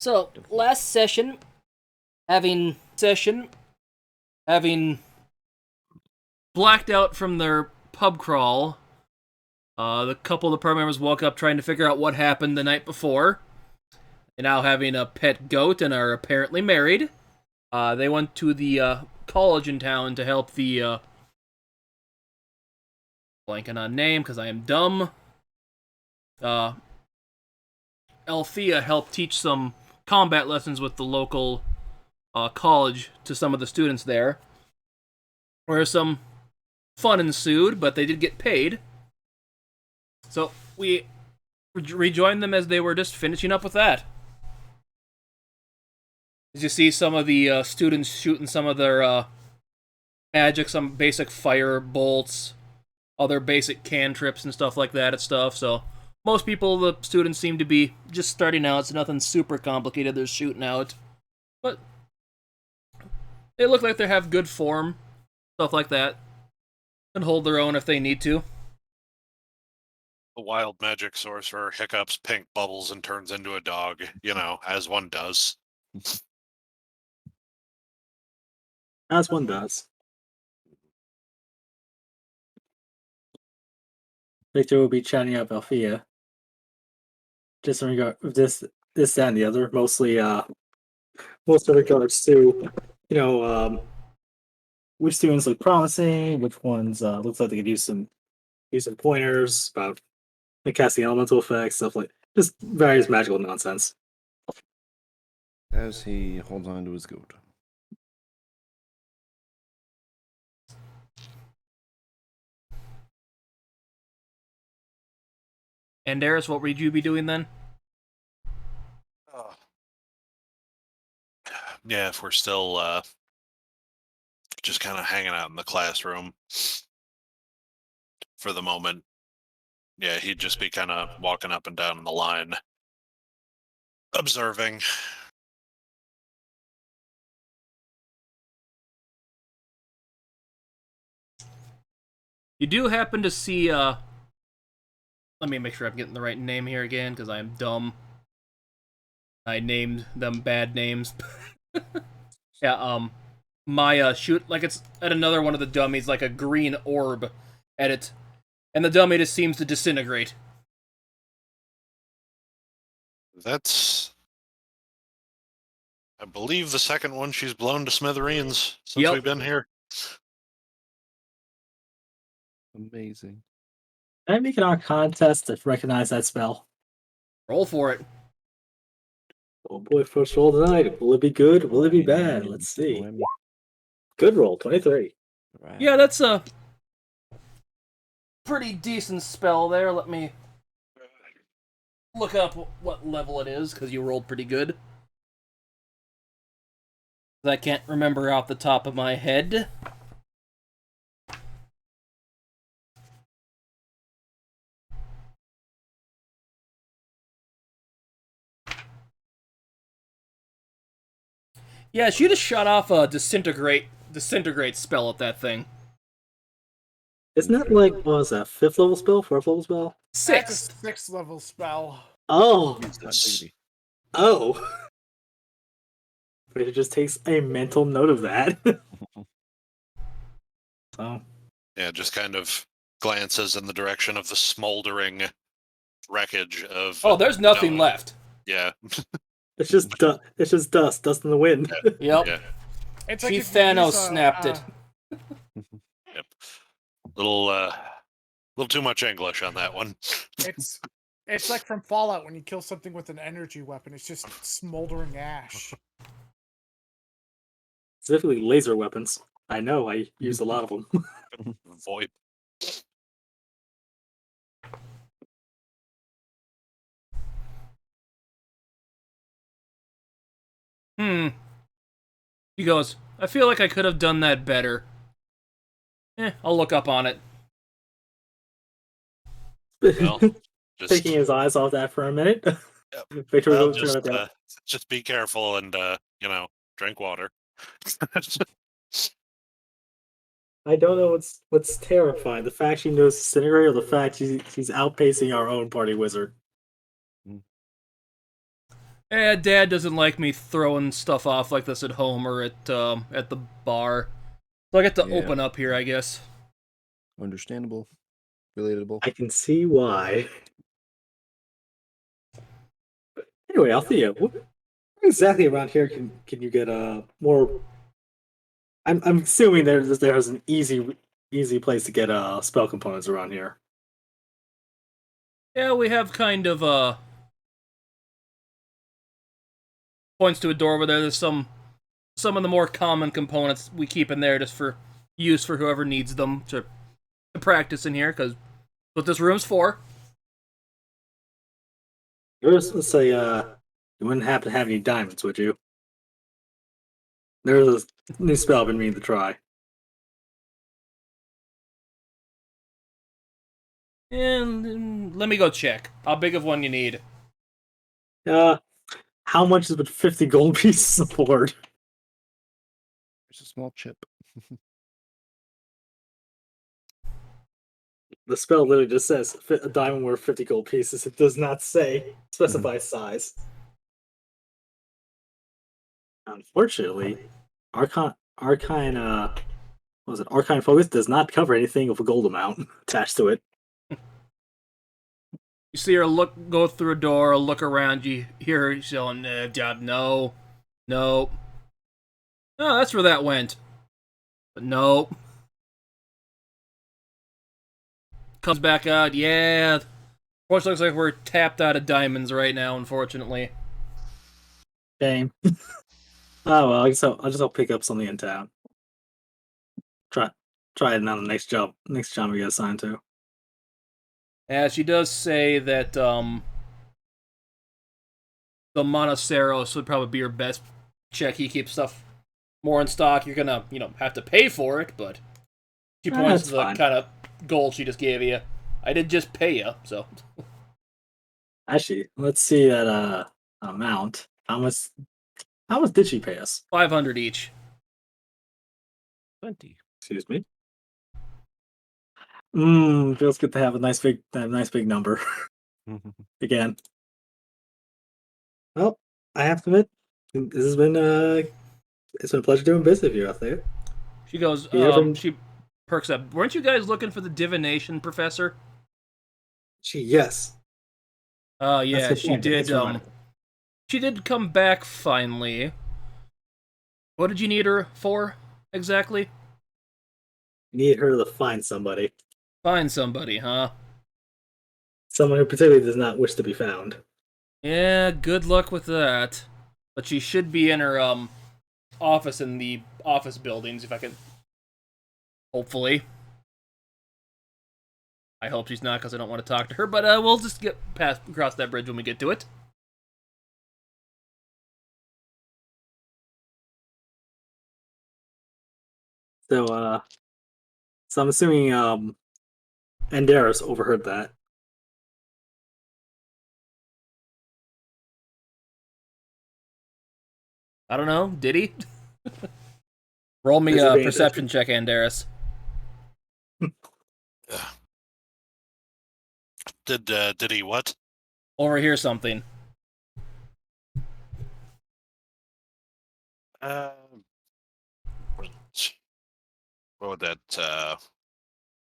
So, last session, having blacked out from their pub crawl, the couple of the party members woke up trying to figure out what happened the night before. They're now having a pet goat and are apparently married. They went to the college in town to help the blanking on name because I am dumb. Althea helped teach some combat lessons with the local college to some of the students there, where some fun ensued, but they did get paid. So we rejoined them as they were just finishing up with that. As you see some of the students shooting some of their magic, some basic fire bolts, other basic cantrips and stuff like that and stuff. So most people, the students, seem to be just starting out. So nothing super complicated they're shooting out. But they look like they have good form, stuff like that. Can hold their own if they need to. The wild magic sorcerer hiccups, pink bubbles, and turns into a dog, as one does. As one does. Victor will be chatting up Althea. Just in regard this, that, and the other. Mostly, most in regards to, which students look promising, which ones looks like they could use some pointers about the casting elemental effects, stuff like just various magical nonsense. As he holds on to his goat. And Darius, what would you be doing then? Yeah, if we're still just kind of hanging out in the classroom for the moment. Yeah, he'd just be kind of walking up and down the line, observing. You do happen to see, let me make sure I'm getting the right name here again, because I am dumb. I named them bad names. Yeah, Maya shoot, like it's at another one of the dummies, like a green orb at it, and the dummy just seems to disintegrate. That's, I believe, the second one she's blown to smithereens since we've been here. Amazing. Can I make an art contest to recognize that spell? Roll for it. Oh boy, first roll tonight. Will it be good? Will it be bad? Let's see. Good roll, 23. Right. Yeah, that's a pretty decent spell there. Let me look up what level it is, because you rolled pretty good. I can't remember off the top of my head. Yeah, she just shot off a disintegrate spell at that thing. Isn't that like, what was that, 5th level spell? 4th level spell? Sixth. That's a 6th level spell. Oh! Yes. Oh! It just takes a mental note of that. So. Yeah, just kind of glances in the direction of the smoldering wreckage of... Oh, there's nothing left. Yeah. It's just dust in the wind. Yep. Yeah. It's She like Thanos snapped it. Yep. Little too much English on that one. It's like from Fallout when you kill something with an energy weapon. It's just smoldering ash. Specifically laser weapons. I know, I use a lot of them. VoIP. He goes, I feel like I could have done that better. I'll look up on it. Well, just, Taking his eyes off that for a minute. Yep. Victor Well, will turn it down. just be careful and, drink water. I don't know what's terrifying. The fact she knows disintegrate or the fact she's outpacing our own party wizard. Dad doesn't like me throwing stuff off like this at home or at the bar. So I get to Yeah. open up here, I guess. Understandable. Relatable. I can see why. Anyway, Althea, what exactly around here can you get more? I'm assuming there's an easy place to get spell components around here. Yeah, we have kind of points to a door over there. There's some of the more common components we keep in there just for use for whoever needs them to practice in here, because what this room's for. Let's say you wouldn't happen to have any diamonds, would you? There's a new spell I've been meaning to try. And let me go check. How big of one you need? How much is with 50 gold pieces afford? There's a small chip. The spell literally just says a diamond worth 50 gold pieces. It does not specify size. Unfortunately, Arcane what was it? Arcane Focus does not cover anything with a gold amount attached to it. You see her go through a door, look around, you hear her yelling, no. No, that's where that went. But no. Comes back out, yeah. Which looks like we're tapped out of diamonds right now, unfortunately. Shame. Oh well, I guess I'll pick up something in town. Try it on the next job we get assigned to. Yeah, she does say that the Monoceros would probably be your best check. He keeps stuff more in stock. You're gonna, have to pay for it, but she points to the kind of gold she just gave you. I did just pay you, so. Actually, let's see that amount. How much did she pay us? 500 each. 20. Excuse me. Feels good to have a nice big number. Again. Well, I have to admit, this has been it's been a pleasure doing business with you out there. She goes, she perks up. Weren't you guys looking for the Divination professor? Yes. Yeah, she did. She did come back finally. What did you need her for exactly? Need her to find somebody. Find somebody, huh? Someone who particularly does not wish to be found. Yeah, good luck with that. But she should be in her office in the office buildings, if I can. Hopefully. I hope she's not, because I don't want to talk to her, but we'll just get across that bridge when we get to it. So I'm assuming Andaris overheard that. I don't know, did he? Roll me a perception check, Andaris. Did he what? Overhear something. What would that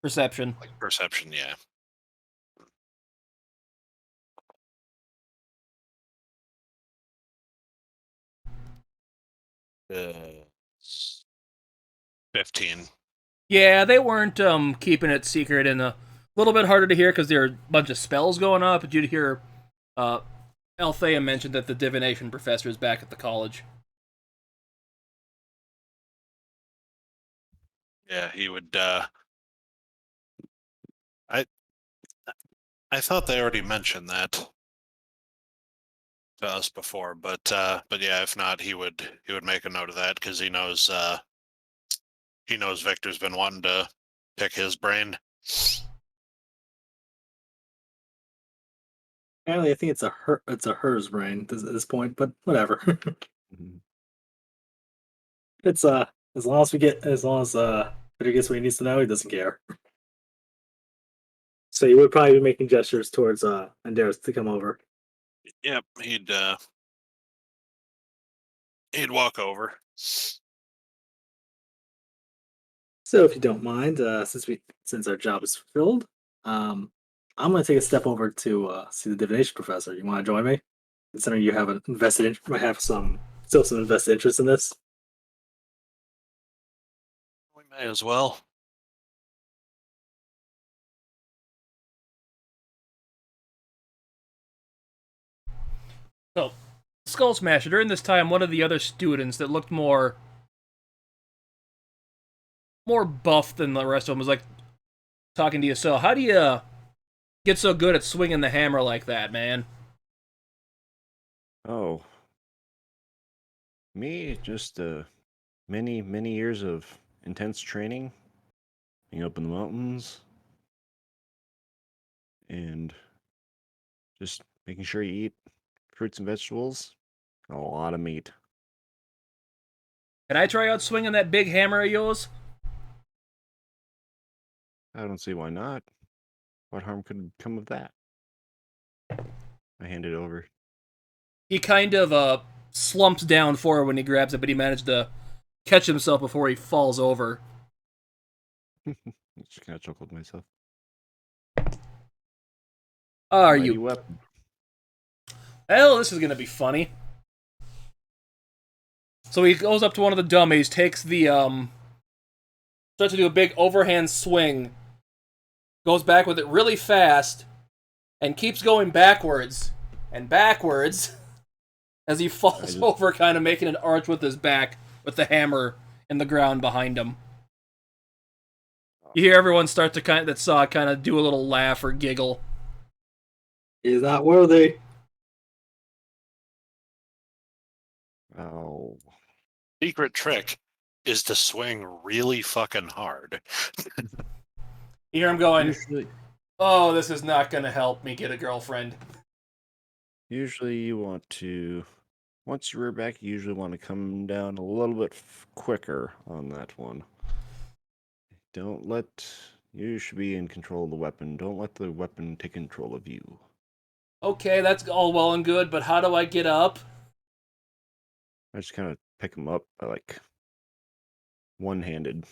Perception. like perception, yeah. Uh, 15. Yeah, they weren't keeping it secret, and a little bit harder to hear because there are a bunch of spells going on, but you'd hear Althea mention that the Divination professor is back at the college. Yeah, he would I thought they already mentioned that to us before, but yeah, if not, he would make a note of that because he knows Victor's been wanting to pick his brain. Apparently, I think it's a hers brain at this point, but whatever. It's as long as Victor gets what he needs to know, he doesn't care. So you would probably be making gestures towards Andaris to come over. Yep, he'd He'd walk over. So, if you don't mind, since our job is fulfilled, I'm going to take a step over to see the divination professor. You want to join me? Considering you have an might have still some invested interest in this. We may as well. So, Skull Smasher, during this time, one of the other students that looked more buff than the rest of them was like talking to you. So, how do you get so good at swinging the hammer like that, man? Oh, me, just many years of intense training, being up in the mountains, and just making sure you eat fruits and vegetables, and a lot of meat. Can I try out swinging that big hammer of yours? I don't see why not. What harm could come of that? I hand it over. He kind of slumps down forward when he grabs it, but he managed to catch himself before he falls over. Just kind of chuckled to myself. Are Mighty you? weapon. Hell, this is gonna be funny. So he goes up to one of the dummies, takes the starts to do a big overhand swing, goes back with it really fast, and keeps going backwards and backwards as he falls over, kind of making an arch with his back with the hammer in the ground behind him. You hear everyone start to kind of do a little laugh or giggle. He's not worthy. Oh. Secret trick is to swing really fucking hard. You hear him going, Usually, "Oh, this is not gonna help me get a girlfriend." usually you want to, once you rear back, you usually want to come down a little bit quicker on that one. Don't let, you should be in control of the weapon. Don't let the weapon take control of you. Okay, that's all well and good, but how do I get up? I just kind of pick him up by like one-handed.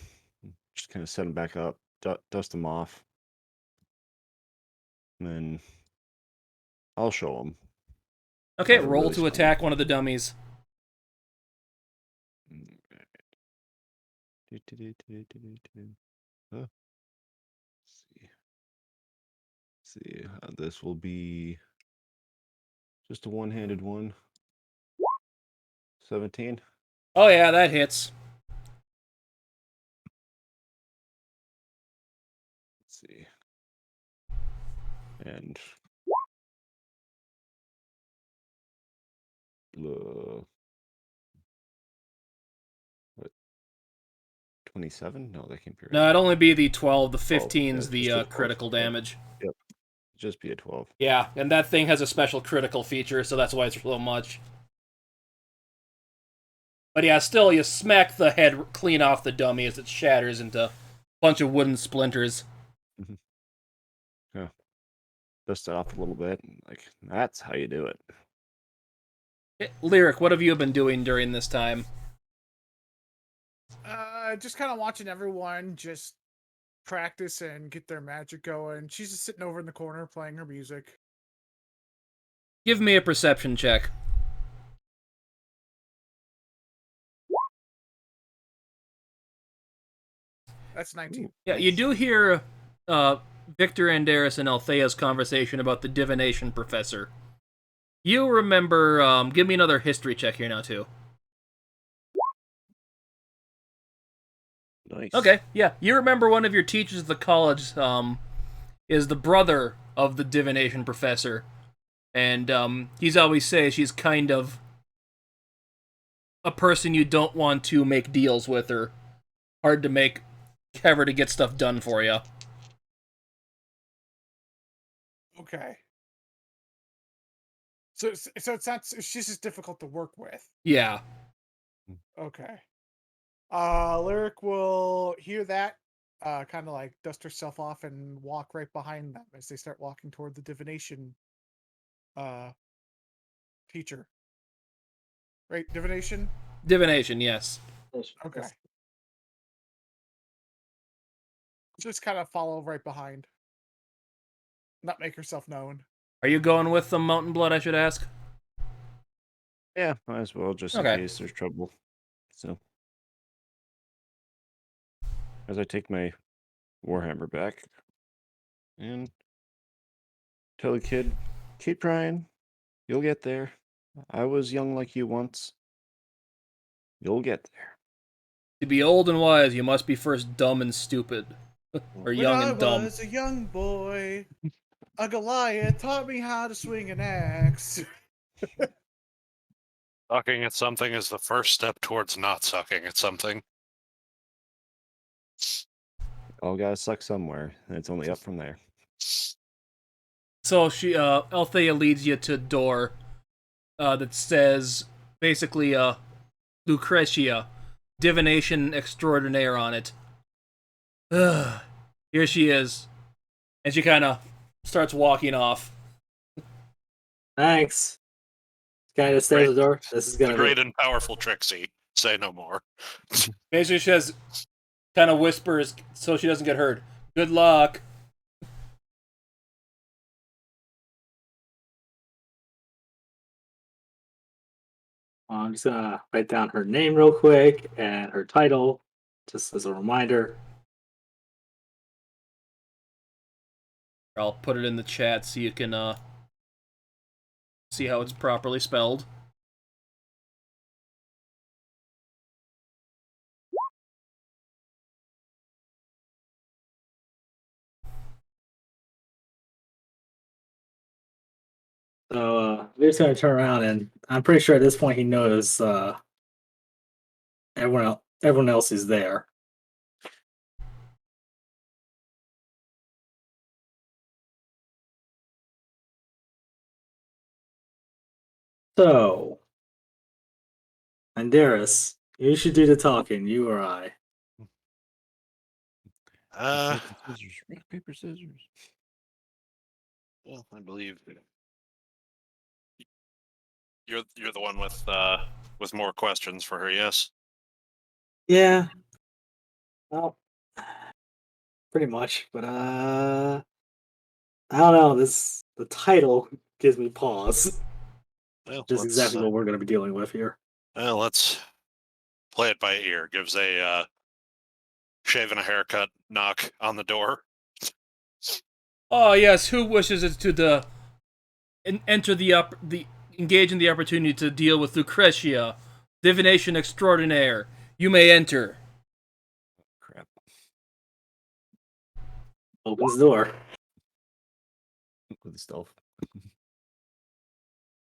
Just kind of set him back up, dust him off. And then I'll show him. Okay, Never roll really to spun. attack one of the dummies. Huh. See. This will be just a one-handed one. 17. Oh yeah, that hits. Let's see. And what? 27? No, that can't be right. No, it'd only be the 12. The 15's yeah, just the a 12. critical damage. Yep. Just be a 12. Yeah, and that thing has a special critical feature, so that's why it's so much. But yeah, still, you smack the head clean off the dummy as it shatters into a bunch of wooden splinters. Yeah. Dust it off a little bit. Like, that's how you do it. Lyric, what have you been doing during this time? Just kind of watching everyone just practice and get their magic going. She's just sitting over in the corner playing her music. Give me a perception check. That's 19. Yeah, you do hear Victor Andaris and Althea's conversation about the Divination professor. You remember, give me another history check here now, too. Nice. Okay, yeah. You remember one of your teachers at the college is the brother of the Divination professor. And he's always say she's kind of a person you don't want to make deals with, or hard to make ever to get stuff done for you. Okay. So it's not. She's just difficult to work with. Yeah. Okay. Lyric will hear that, kind of like dust herself off and walk right behind them as they start walking toward the divination teacher. Right, divination? Divination, yes. Okay. Just kind of follow right behind. Not make yourself known. Are you going with the Mountain Blood, I should ask? Yeah, might as well, just in Okay. case there's trouble. So, as I take my Warhammer back and tell the kid, keep trying. You'll get there. I was young like you once. You'll get there. To be old and wise, you must be first dumb and stupid. Or young and dumb. When I was a young boy, a Goliath taught me how to swing an axe. Sucking at something is the first step towards not sucking at something. All gotta suck somewhere, and it's only up from there. So Althea leads you to a door that says, basically, Lucretia, Divination Extraordinaire on it. Ugh. Here she is. And she kind of starts walking off. Thanks. Kind of stays at the door. This is The gonna great be. and powerful Trixie. Say no more. Basically, she has kind of whispers so she doesn't get hurt. Good luck. I'm just gonna write down her name real quick and her title, just as a reminder. I'll put it in the chat so you can see how it's properly spelled. So Luke's gonna turn around, and I'm pretty sure at this point he knows everyone else is there. So, Andaris, you should do the talking, you or I. Uh, Rock, paper, scissors. well, I believe you're the one with more questions for her. Yes. Yeah. Well, pretty much, but I don't know. The title gives me pause. Well, Just exactly what we're going to be dealing with here. Well, let's play it by ear. Gives a shave and a haircut knock on the door. Oh yes, who wishes it to enter engage in the opportunity to deal with Lucretia, Divination Extraordinaire? You may enter. Crap. Opens the door. With the stealth.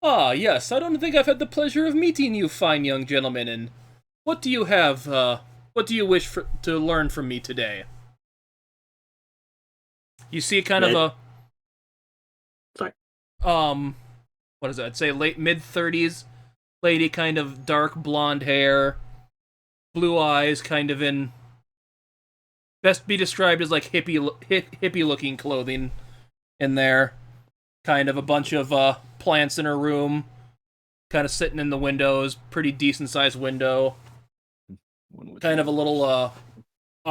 Ah yes, I don't think I've had the pleasure of meeting you, fine young gentlemen. And what do you have? What do you wish to learn from me today? You see, kind of a Sorry. what is that? I'd say late mid-30s lady, kind of dark blonde hair, blue eyes, kind of in best be described as like hippie looking clothing in there. Kind of a bunch of plants in her room, kind of sitting in the windows, pretty decent sized window. Kind of a little off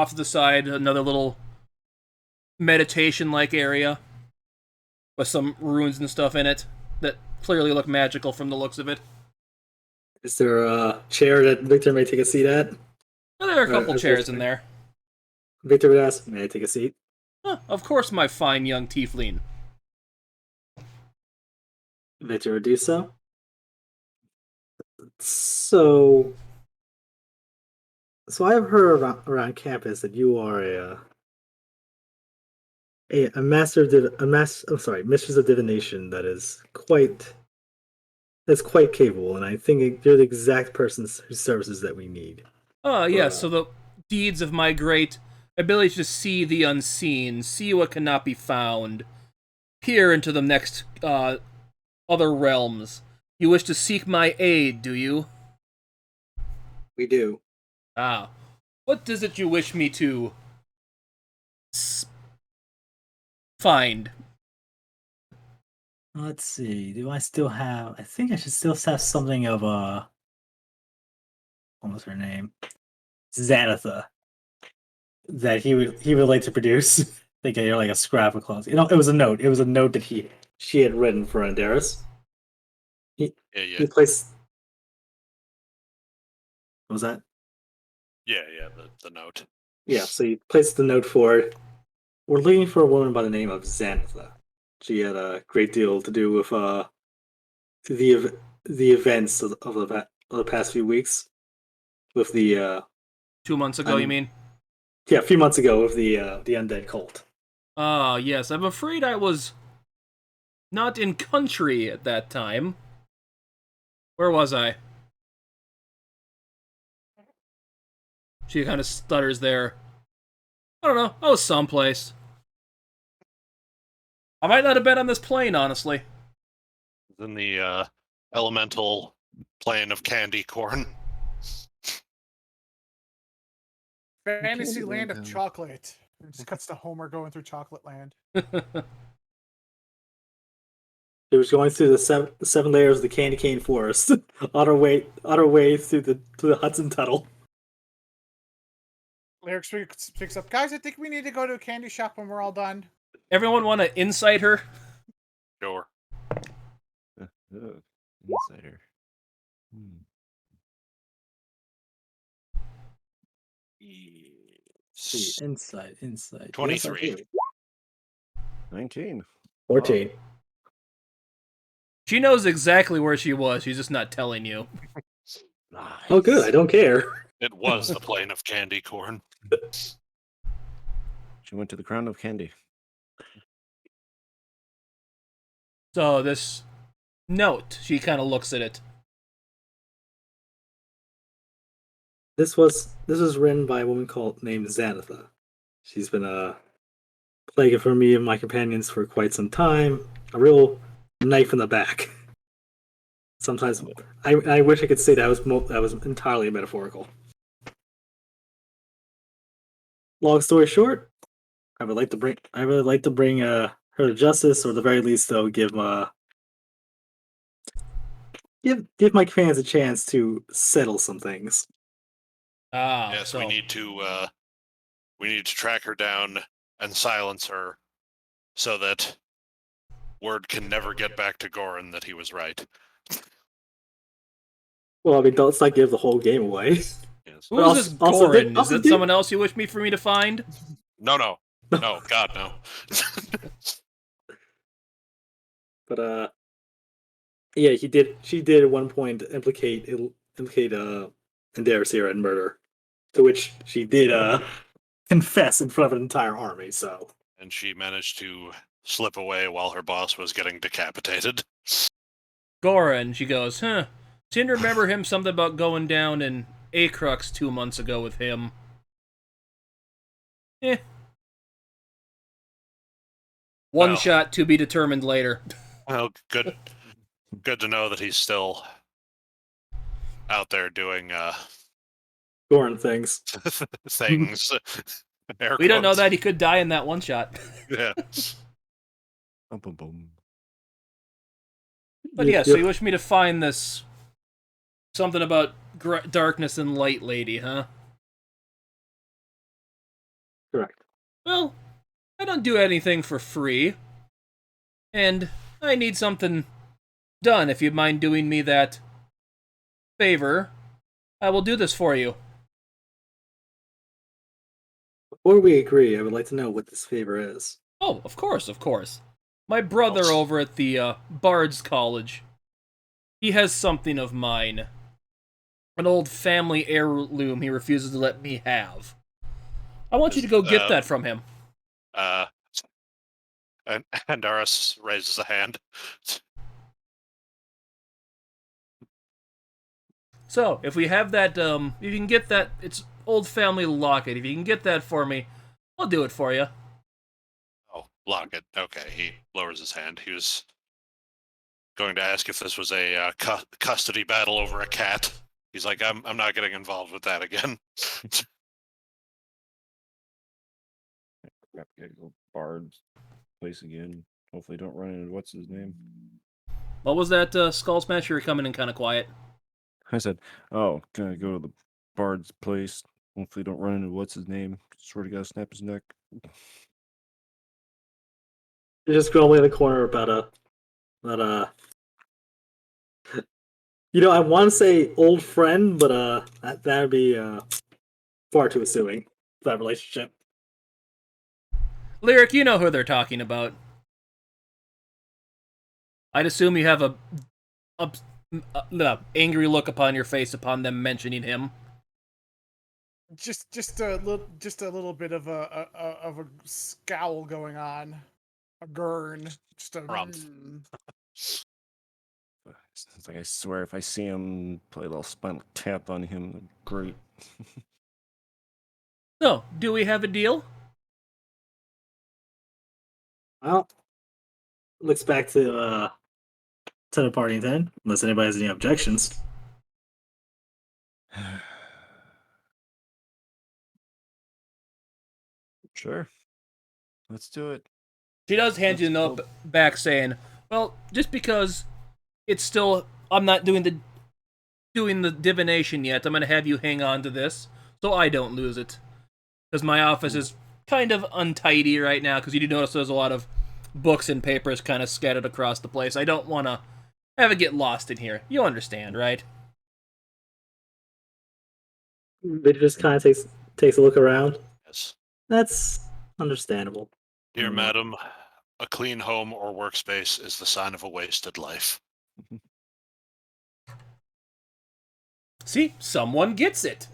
to the side, another little meditation like area with some runes and stuff in it that clearly look magical from the looks of it. Is there a chair that Victor may take a seat at? Well, there are a couple as chairs Victor- in there. Victor would ask, may I take a seat? Of course, my fine young tiefling. Victor would do so. So I've heard around campus that you are a master mistress of divination that's quite capable, and I think you're the exact person whose services that we need. Yes, so the deeds of my great ability to see the unseen, see what cannot be found, peer into the next, other realms. You wish to seek my aid, do you? We do. Ah. What is it you wish me to find? Let's see. Do I still have? I think I should still have something of what was her name? Zanatha. That he would like to produce. Like a scrap of clothes. It was a note. It was a note that she had written for Andaris. Yeah, He placed. What was that? yeah. The note. Yeah, so he placed the note for it. We're looking for a woman by the name of Zanatha. She had a great deal to do with the events of the past few weeks. With the 2 months ago, you mean? a few months ago with the undead cult. Ah, yes. I'm afraid I was not in country at that time. Where was I? She kind of stutters there. I don't know. I was someplace. I might not have been on this plane, honestly. Then the elemental plane of candy corn. Fantasy land of down. chocolate. It just cuts to Homer going through chocolate land. It was going through the seven layers of the candy cane forest on our way through the Hudson Tunnel. Lyric picks up, guys, I think we need to go to a candy shop when we're all done. Everyone want to insight her? Sure. Insider. See, insight. 23. Yes, 19. 14. She knows exactly where she was. She's just not telling you. Nice. Oh, good. I don't care. It was the plane of candy corn. She went to the Crown of Candy. So this note, she kind of looks at it. This was written by a woman named Zanatha. She's been plaguing for me and my companions for quite some time. A real knife in the back. Sometimes I wish I could say that was entirely metaphorical. Long story short, I would like to bring her to justice, or at the very least, though, give my fans a chance to settle some things. Ah, Yes, so we need to track her down and silence her so that word can never get back to Goran that he was right. Well, I mean, let's not give the whole game away. Yes. who But is this also Goran? Is also that did- someone else you wish me for me to find? No, God, no. But yeah, he did. She did at one point implicate Andaris in murder, to which she did confess in front of an entire army. So And she managed to slip away while her boss was getting decapitated. Goran, she goes, huh. Seem to remember him something about going down in Acrux 2 months ago with him. One Well. shot to be determined later. Well, good to know that he's still out there doing Goran things. things. Air We don't know quotes. that he could die in that one shot. Yeah. Bum, bum, bum. But yeah, so you wish me to find this something about darkness and light lady, huh? Correct. Well, I don't do anything for free. And I need something done. If you mind doing me that favor, I will do this for you. Before we agree, I would like to know what this favor is. Oh, of course, of course. My brother over at the Bard's College, he has something of mine. An old family heirloom he refuses to let me have. I want you to go get that from him. And Andaris raises a hand. So, if we have that, if you can get that, it's old family locket. If you can get that for me, I'll do it for you. Oh, lock it. Okay, he lowers his hand. He was going to ask if this was a custody battle over a cat. He's like, I'm not getting involved with that again. Crap, gotta go Bard's place again. Hopefully don't run into what's his name. What was that, Skull Smash? You were coming in kind of quiet. I said, oh, gonna go to the Bard's place. Hopefully, don't run into what's his name. Swear to God, snap his neck. You just go away in the corner about I want to say old friend, but that'd be far too assuming that relationship. Lyric, you know who they're talking about. I'd assume you have a angry look upon your face upon them mentioning him. Just a little bit of a scowl going on, a gurn, just a. Rumpf. It's like I swear, if I see him play a little spinal tap on him, great. So, do we have a deal? Well, looks back to the party then, unless anybody has any objections. Sure. Let's do it. She does hand you a note back saying, well, just because it's still, I'm not doing the divination yet, I'm going to have you hang on to this so I don't lose it. Because my office is kind of untidy right now, because you do notice there's a lot of books and papers kind of scattered across the place. I don't want to have it get lost in here. You understand, right? It just kind of takes a look around. Yes. That's understandable. Dear madam, a clean home or workspace is the sign of a wasted life. See, someone gets it.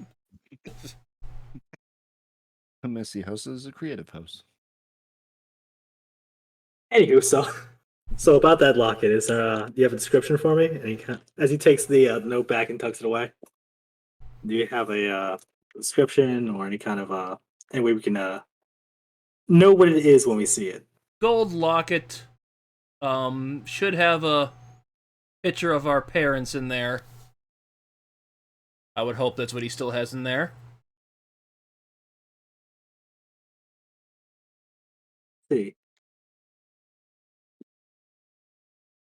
A messy house is a creative house. Anywho, so about that locket, is there? Do you have a description for me? As he takes the note back and tucks it away, do you have a description or any kind of any way we can know what it is when we see it? Gold locket. Should have a picture of our parents in there. I would hope that's what he still has in there. Let's see.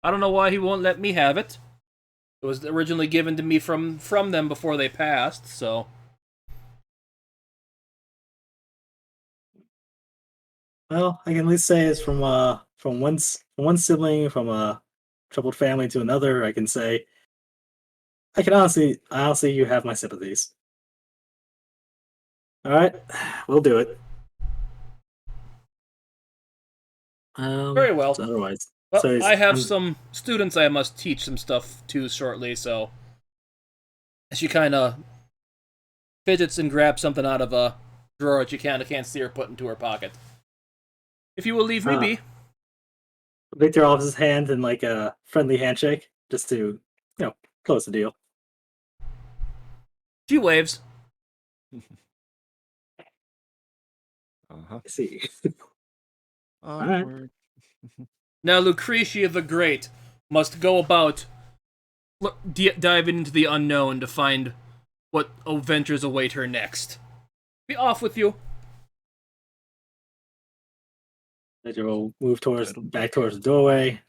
I don't know why he won't let me have it. It was originally given to me from them before they passed, so. Well, I can at least say it's from one sibling from a troubled family to another. I can say I honestly, you have my sympathies. All right, we'll do it. Very well. So otherwise, Well, so I have some students I must teach some stuff to shortly, so. She kind of fidgets and grabs something out of a drawer that you kind of can't see her put into her pocket. If you will leave me be. Victor offers his hand in like a friendly handshake, just to close the deal. She waves. Uh-huh. I see. Awkward. Now Lucretia the Great must go about diving into the unknown to find what adventures await her next. Be off with you. Victor will move back towards the doorway.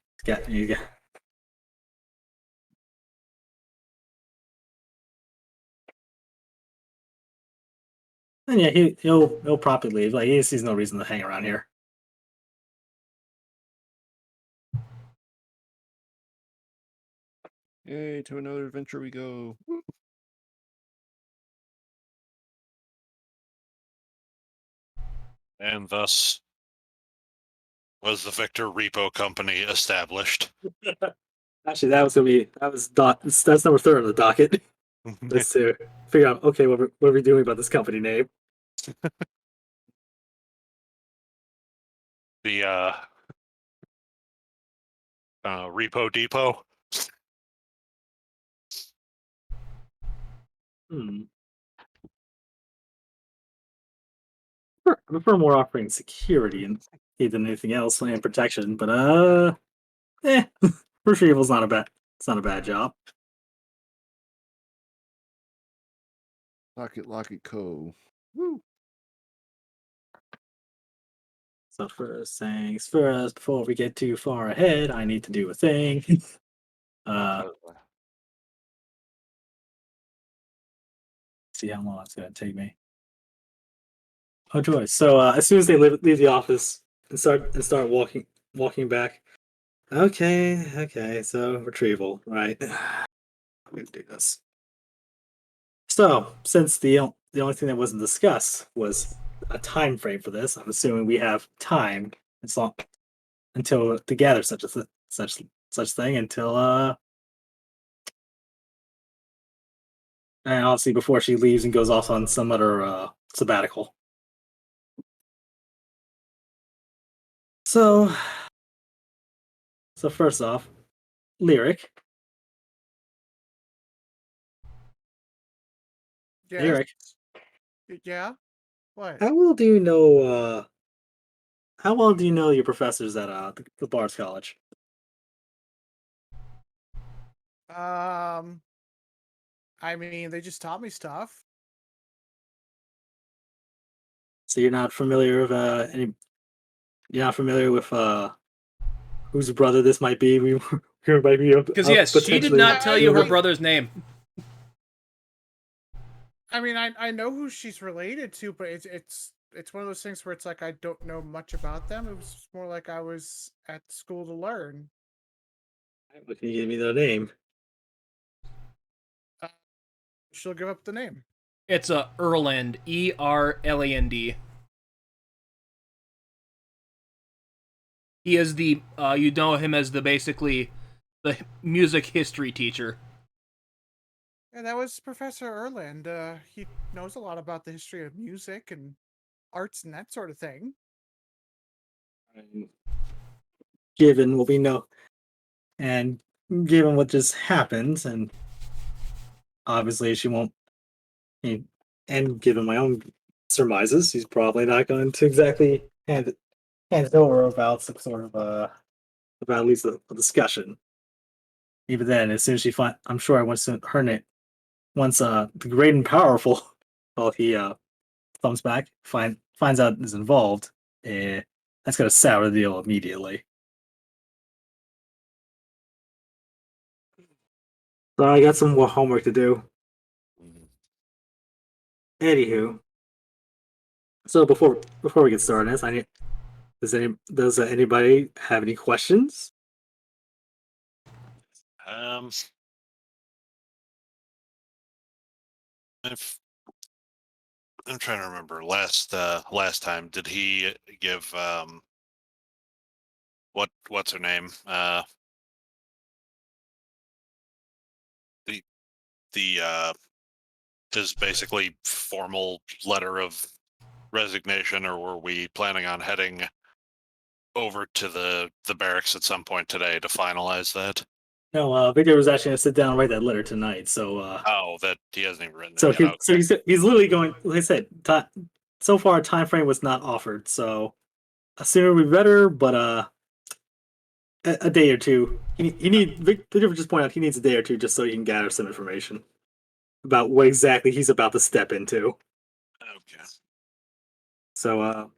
And yeah, he'll probably leave. Like he sees no reason to hang around here. Yay, to another adventure we go. Woo. And thus was the Victor Repo Company established. Actually, that's number 3 on the docket. Just to figure out, okay, what are we doing about this company name? The Repo Depot. I prefer more offering security than anything else and protection, but retrieval's not a bad job. Lock it, Co. Woo. So first things first, before we get too far ahead, I need to do a thing. see how long it's gonna take me. Oh joy! So as soon as they leave the office and start walking back. Okay. So retrieval, right? I'm gonna do this. So since the only thing that wasn't discussed was a time frame for this, I'm assuming we have time as long until to gather such thing until and obviously before she leaves and goes off on some other sabbatical. So first off, lyric. Yes. Lyric. Yeah. What? How well do you know how well do you know your professors at the Bard's College? I mean, they just taught me stuff. So you're not familiar with you're not familiar with whose brother this might be. We who might be Because yes, she did potentially. not tell you her I- brother's name. I mean, I know who she's related to, but it's one of those things where it's like I don't know much about them. It was more like I was at school to learn. Can you give me their name? She'll give up the name. It's a Erland, Erland. He is the you know him as the basically the music history teacher. Yeah, that was Professor Erland. He knows a lot about the history of music and arts and that sort of thing. Given what we know, and given what just happened, and obviously she won't. And given my own surmises, she's probably not going to exactly hand it over without some sort of about at least a discussion. Even then, as soon as I'm sure once her name, once the great and powerful, well, he thumbs back, finds out is involved, that's gonna sour the deal immediately. So I got some more homework to do. Anywho, so before we get started, on this, I need does anybody have any questions? Um, if I'm trying to remember last time, did he give what's her name? The his basically formal letter of resignation, or were we planning on heading over to the barracks at some point today to finalize that? No, Victor was actually gonna sit down and write that letter tonight. Oh, that he hasn't even written it So yet. he's literally going. Like I said, so far a time frame was not offered. So sooner would be better, but a day or two. Victor just point out he needs a day or two just so he can gather some information about what exactly he's about to step into. Okay. So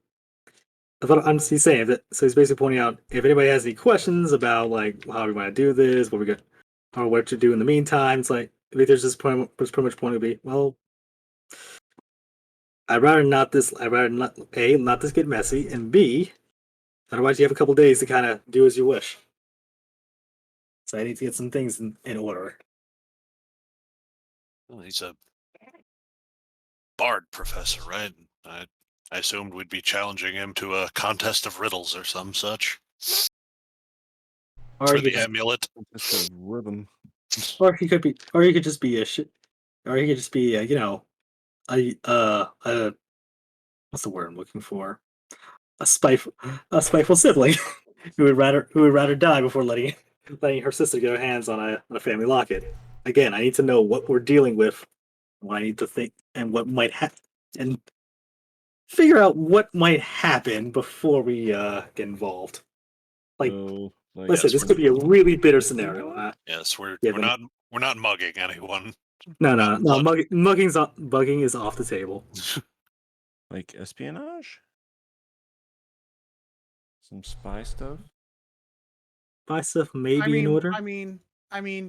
he's saying that. So he's basically pointing out if anybody has any questions about like how we want to do this, what we got, or what to do in the meantime. It's like Victor's just was pretty much point to be well. I'd rather not this. I'd rather not A, not this get messy, and B, otherwise you have a couple days to kind of do as you wish. So I need to get some things in order. Well, he's a bard professor, right? I assumed we'd be challenging him to a contest of riddles or some such. Or For he the could just, amulet. Just a rhythm. or he could be, or he could just be a shit, or he could just be, you know, a what's the word I'm looking for? A spiteful sibling who would rather die before letting her sister get her hands on a family locket. Again, I need to know what we're dealing with, what I need to think, and what might happen, and figure out what might happen before we get involved. Like, So, like, listen, Yes, this could be a really bitter scenario. Yes, we're Given not mugging anyone. no, Not no, no, blood. mugging is off the table. like espionage, some spy stuff. Buy stuff maybe in order. I mean,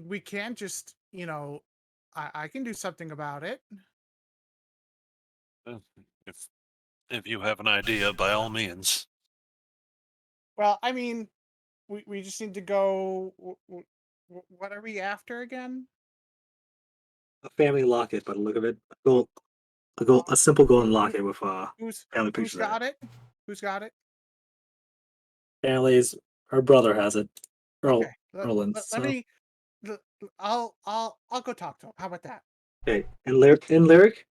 we can't just, I can do something about it. If if you have an idea, by all means. Well, I mean, we just need to go. What are we after again? A family locket, by the look of it. A simple golden locket with family Who's pictures in it. got it? Who's got it? Family's her brother has it. Okay, Erland's. let So me. I'll go talk to him. How about that? okay, and lyric,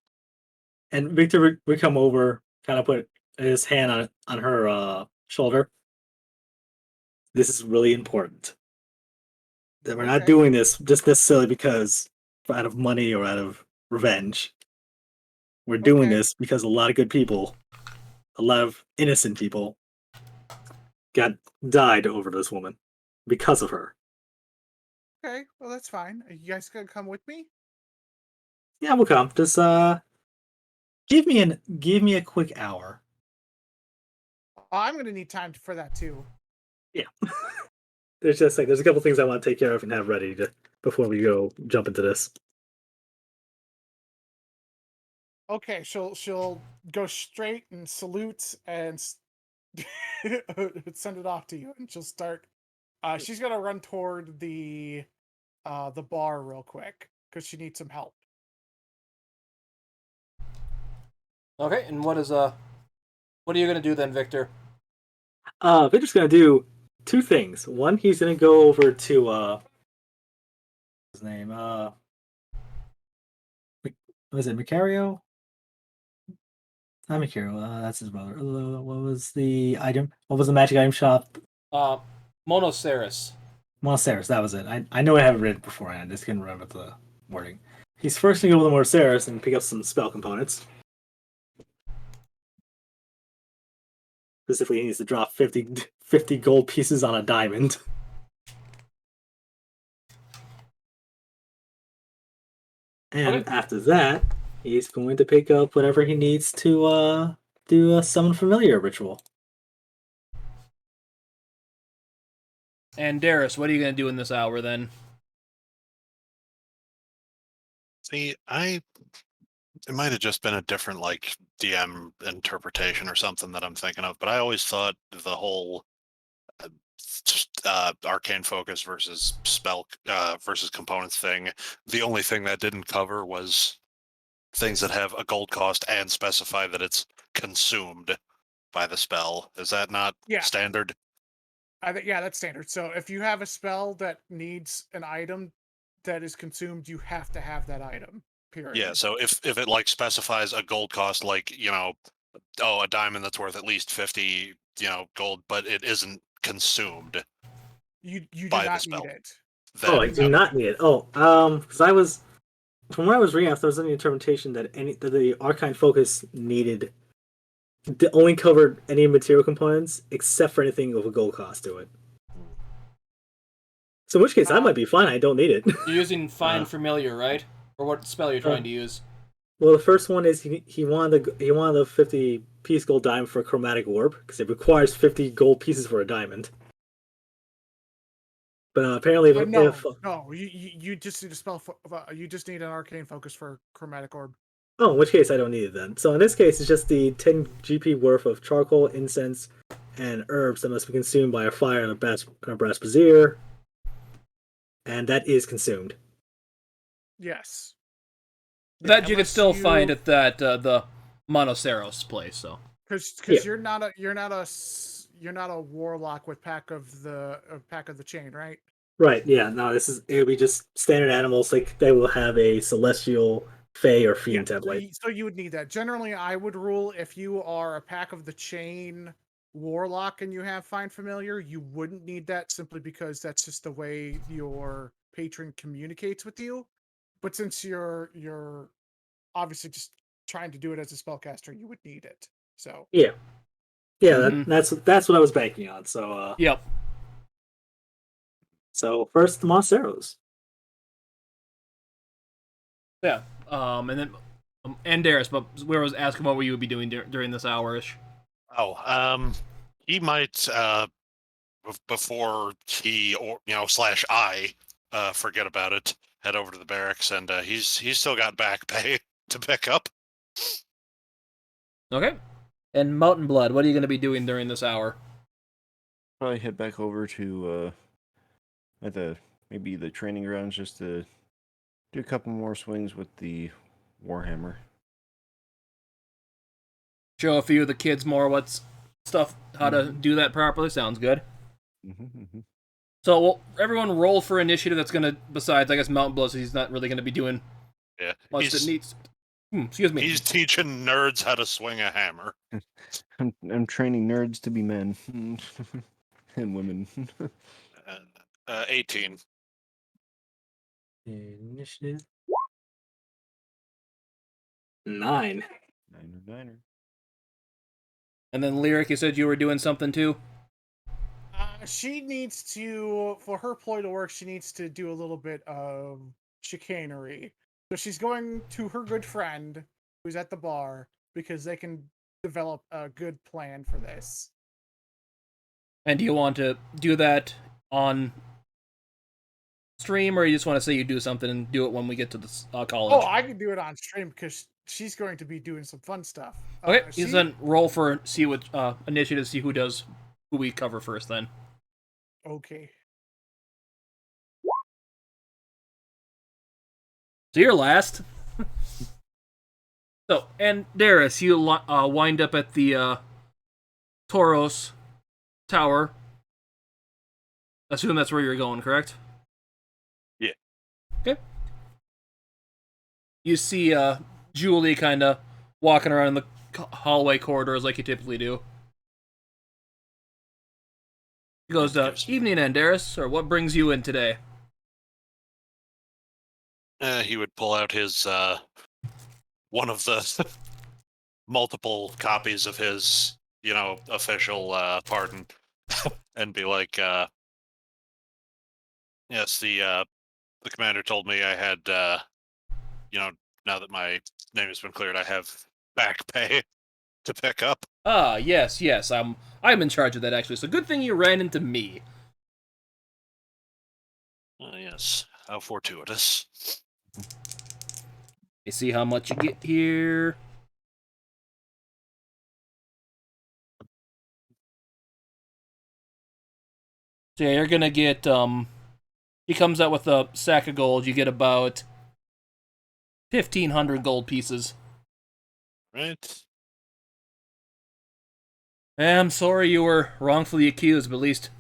and Victor would come over, kind of put his hand on her shoulder. This is really important. That we're not Okay. doing this just necessarily because out of money or out of revenge. We're doing Okay. this because a lot of good people, a lot of innocent people, got died over this woman because of her. Okay. Well, that's fine. Are you guys gonna come with me? Yeah, we'll come. Just give me a quick hour. Oh, I'm gonna need time for that too. Yeah. There's a couple things I want to take care of and have ready before we go jump into this. Okay. She'll go straight and salute and send it off to you, and she'll start. She's gonna run toward the bar real quick because she needs some help. Okay, and what are you gonna do then, Victor? Victor's gonna do two things. One, he's gonna go over to his name, what was it, Macario? Not Macario, that's his brother. What was the item? What was the magic item shop? Monoceros. Monsteros, that was it. I know I have it written beforehand, I just couldn't remember the wording. He's first gonna go to Monsteros and pick up some spell components. Specifically, he needs to drop 50 gold pieces on a diamond. And Okay. after that, he's going to pick up whatever he needs to do a summon familiar ritual. And Darius, what are you gonna do in this hour then? See, it might have just been a different like DM interpretation or something that I'm thinking of, but I always thought the whole arcane focus versus spell versus components thing, the only thing that didn't cover was things that have a gold cost and specify that it's consumed by the spell. Is that not Yeah. standard? Yeah, that's standard. So if you have a spell that needs an item that is consumed, you have to have that item. Period. Yeah, so if it like specifies a gold cost, like, a diamond that's worth at least 50, gold, but it isn't consumed You do by the not spell, need it. Oh, I then do not need it. Oh, because I was from what I was reading, if there was any interpretation that the arcane focus needed only covered any material components except for anything with a gold cost to it. So in which case, I might be fine. I don't need it. You're using Find Familiar, right? Or what spell you're trying to use? Well, the first one is he wanted the 50 piece gold diamond for a chromatic orb because it requires 50 gold pieces for a diamond. But apparently, no, you just need a spell. You just need an arcane focus for chromatic orb. oh, in which case I don't need it then. So in this case, it's just the 10 GP worth of charcoal, incense, and herbs that must be consumed by a fire and a brass brazier, and that is consumed. Yes. That you could still find at that the Monoceros place. So because you're not a warlock with pack of the chain, right? Right. Yeah. No. It'll be just standard animals. Like they will have a celestial, fey, or fiend template. So you would need that. Generally, I would rule if you are a pack of the chain warlock and you have Find Familiar, you wouldn't need that simply because that's just the way your patron communicates with you. But since you're obviously just trying to do it as a spellcaster, you would need it. So Yeah. That's what I was banking on. So yep. So first the Monsteros. Yeah. And then and Darius, but where was asking what you would be doing during this hour-ish. He might before he or slash I forget about it, head over to the barracks, and he's still got back pay to pick up. Okay. And Mountain Blood, what are you going to be doing during this hour? Probably head back over to at the maybe the training grounds just to do a couple more swings with the Warhammer. Show a few of the kids more what's stuff, how to Mhm. do that properly. Sounds good. Mm-hmm. So, well, everyone roll for initiative that's going to, besides, I guess, Mountain Blood, so he's not really going to be doing Yeah, much that needs. Excuse me. he's teaching nerds how to swing a hammer. I'm training nerds to be men and women. 18. Initiative 9. Niner. And then Lyric, you said you were doing something too? She needs to, for her ploy to work, she needs to do a little bit of chicanery. So she's going to her good friend who's at the bar because they can develop a good plan for this. And do you want to do that on stream, or you just want to say you do something and do it when we get to the college? Oh, I can do it on stream because she's going to be doing some fun stuff. Okay, you then roll for see what initiative, see who we cover first then. Okay. So you're last. So, and Darius, you wind up at the Tauros Tower. Assume that's where you're going, correct? Yeah. Okay. You see Julie kind of walking around in the hallway corridors like you typically do. He goes, evening, Andaris, or what brings you in today? He would pull out his one of the multiple copies of his, official pardon, and be like, "Yes, the commander told me I had, now that my name has been cleared, I have back pay to pick up." Ah, yes. I'm in charge of that actually. So good thing you ran into me. Yes, how fortuitous. You see how much you get here. So yeah, you're gonna get he comes out with a sack of gold. You get about 1,500 gold pieces. Right? I'm sorry you were wrongfully accused, but at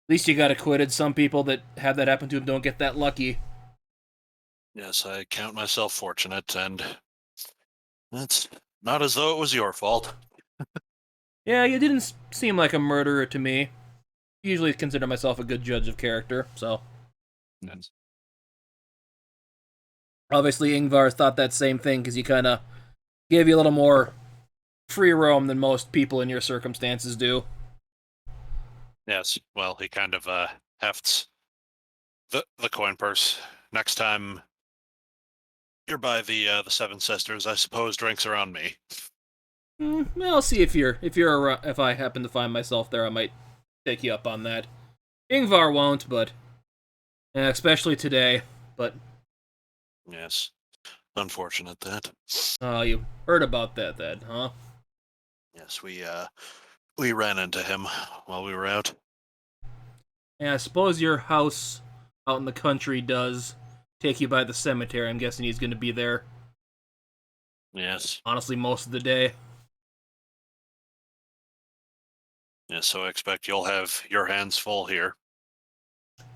least you got acquitted. Some people that have that happen to them don't get that lucky. Yes, I count myself fortunate, and it's not as though it was your fault. Yeah, you didn't seem like a murderer to me. Usually consider myself a good judge of character, so. Yes. Obviously, Ingvar thought that same thing because he kind of gave you a little more free roam than most people in your circumstances do. Yes, well, he kind of hefts the coin purse. Next time you're by the Seven Sisters, I suppose drinks are on me. I'll see if you're around, if I happen to find myself there, I might take you up on that. Ingvar won't, but especially today. But Yes, unfortunate that. you heard about that, then, huh? Yes, we ran into him while we were out. Yeah, I suppose your house out in the country does take you by the cemetery. I'm guessing he's going to be there. Yes. Honestly, most of the day. Yes, so I expect you'll have your hands full here.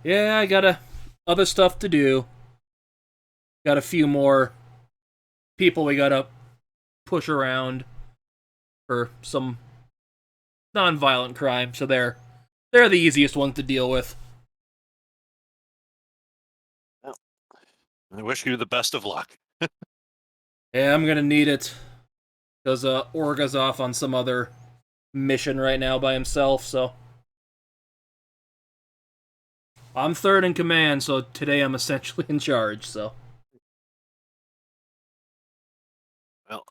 Yeah, I got other stuff to do. Got a few more people we gotta push around for some non-violent crime, so they're the easiest ones to deal with. Well, I wish you the best of luck. Yeah, I'm gonna need it. Because Orga's off on some other mission right now by himself, so. I'm third in command, so today I'm essentially in charge, so. Well,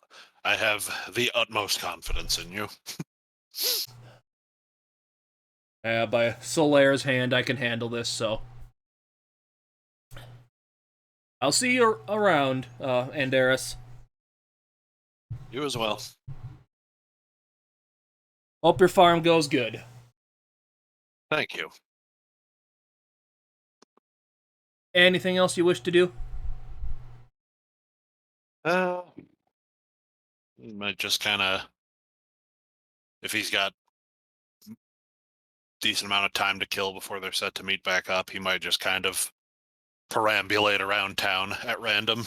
I have the utmost confidence in you. By Solaire's hand, I can handle this, so. I'll see you around, Andaris. You as well. Hope your farm goes good. Thank you. Anything else you wish to do? He might just kind of, if he's got decent amount of time to kill before they're set to meet back up, he might just kind of perambulate around town at random.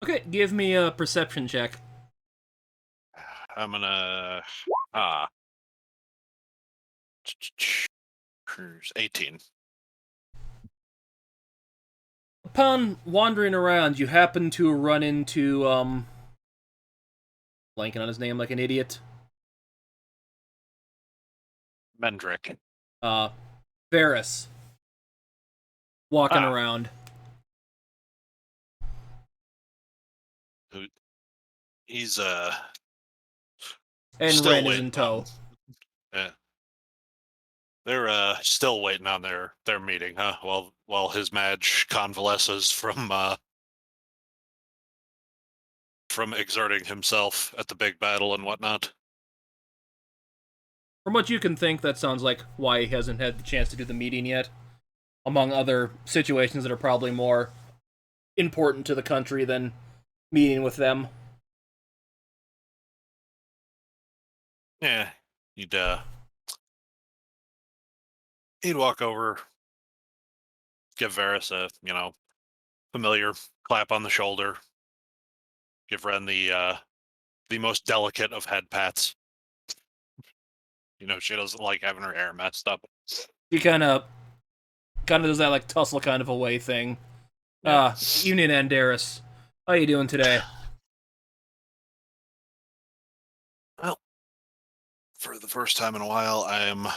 Okay, give me a perception check. I'm gonna 18. Upon wandering around, you happen to run into, blanking on his name like an idiot. Mendrick. Varys. Walking Ah. around. He's And still Ren is waiting in tow. Yeah. They're still waiting on their meeting, huh? While his Madge convalesces from exerting himself at the big battle and whatnot. From what you can think, that sounds like why he hasn't had the chance to do the meeting yet. Among other situations that are probably more important to the country than meeting with them. Yeah, he'd walk over, give Varys a familiar clap on the shoulder, give Ren the most delicate of head pats. She doesn't like having her hair messed up. He kind of does that like tussle kind of a way thing. Yeah. Union Andaris, how you doing today? Well, for the first time in a while, I am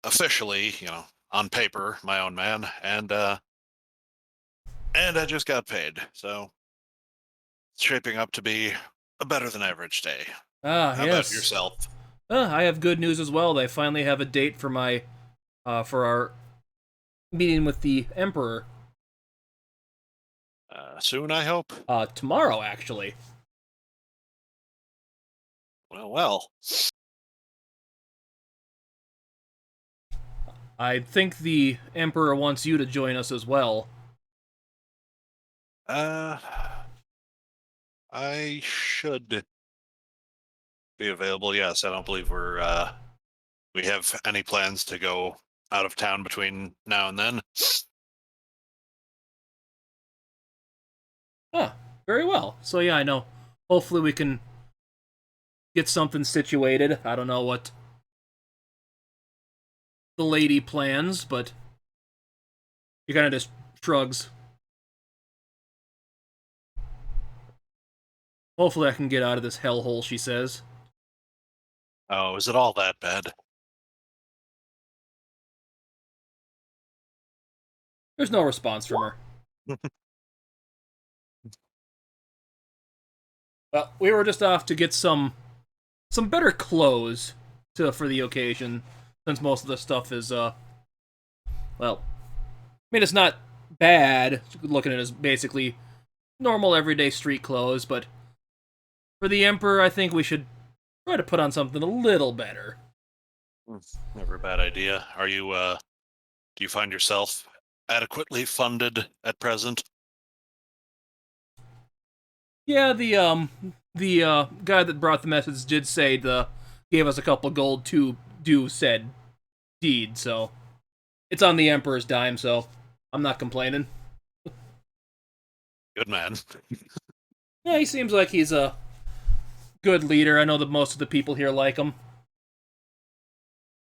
officially, on paper, my own man, and I just got paid, so it's shaping up to be a better than average day. How about yourself? I have good news as well. They finally have a date for my, for our meeting with the Emperor. Soon, I hope. Tomorrow, actually. Well. I think the Emperor wants you to join us as well. I should be available. Yes, I don't believe we have any plans to go out of town between now and then. Very well. So yeah, I know. Hopefully we can get something situated. I don't know what the lady plans, but he kind of just shrugs. Hopefully I can get out of this hellhole, she says. Oh, is it all that bad? There's no response from her. Well, we were just off to get some better clothes for the occasion, since most of the stuff is well, I mean it's not bad looking at it as basically normal everyday street clothes, but for the Emperor, I think we should try to put on something a little better. Never a bad idea. Are you do you find yourself adequately funded at present? Yeah, the guy that brought the message did say gave us a couple gold to do said deed, so it's on the Emperor's dime, so I'm not complaining. Good man. Yeah, he seems like he's a good leader. I know that most of the people here like him.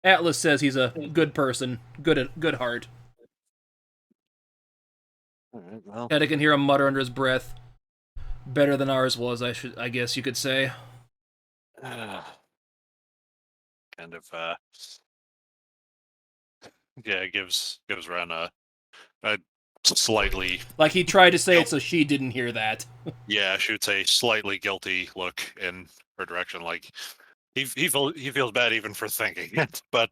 Atlas says he's a good person, good heart. All right, well. And I can hear him mutter under his breath. Better than ours was, I guess you could say. Kind of yeah, gives Ren a slightly, like he tried to say it so she didn't hear that. Yeah, shoots a slightly guilty look in her direction, like he feels bad even for thinking it, but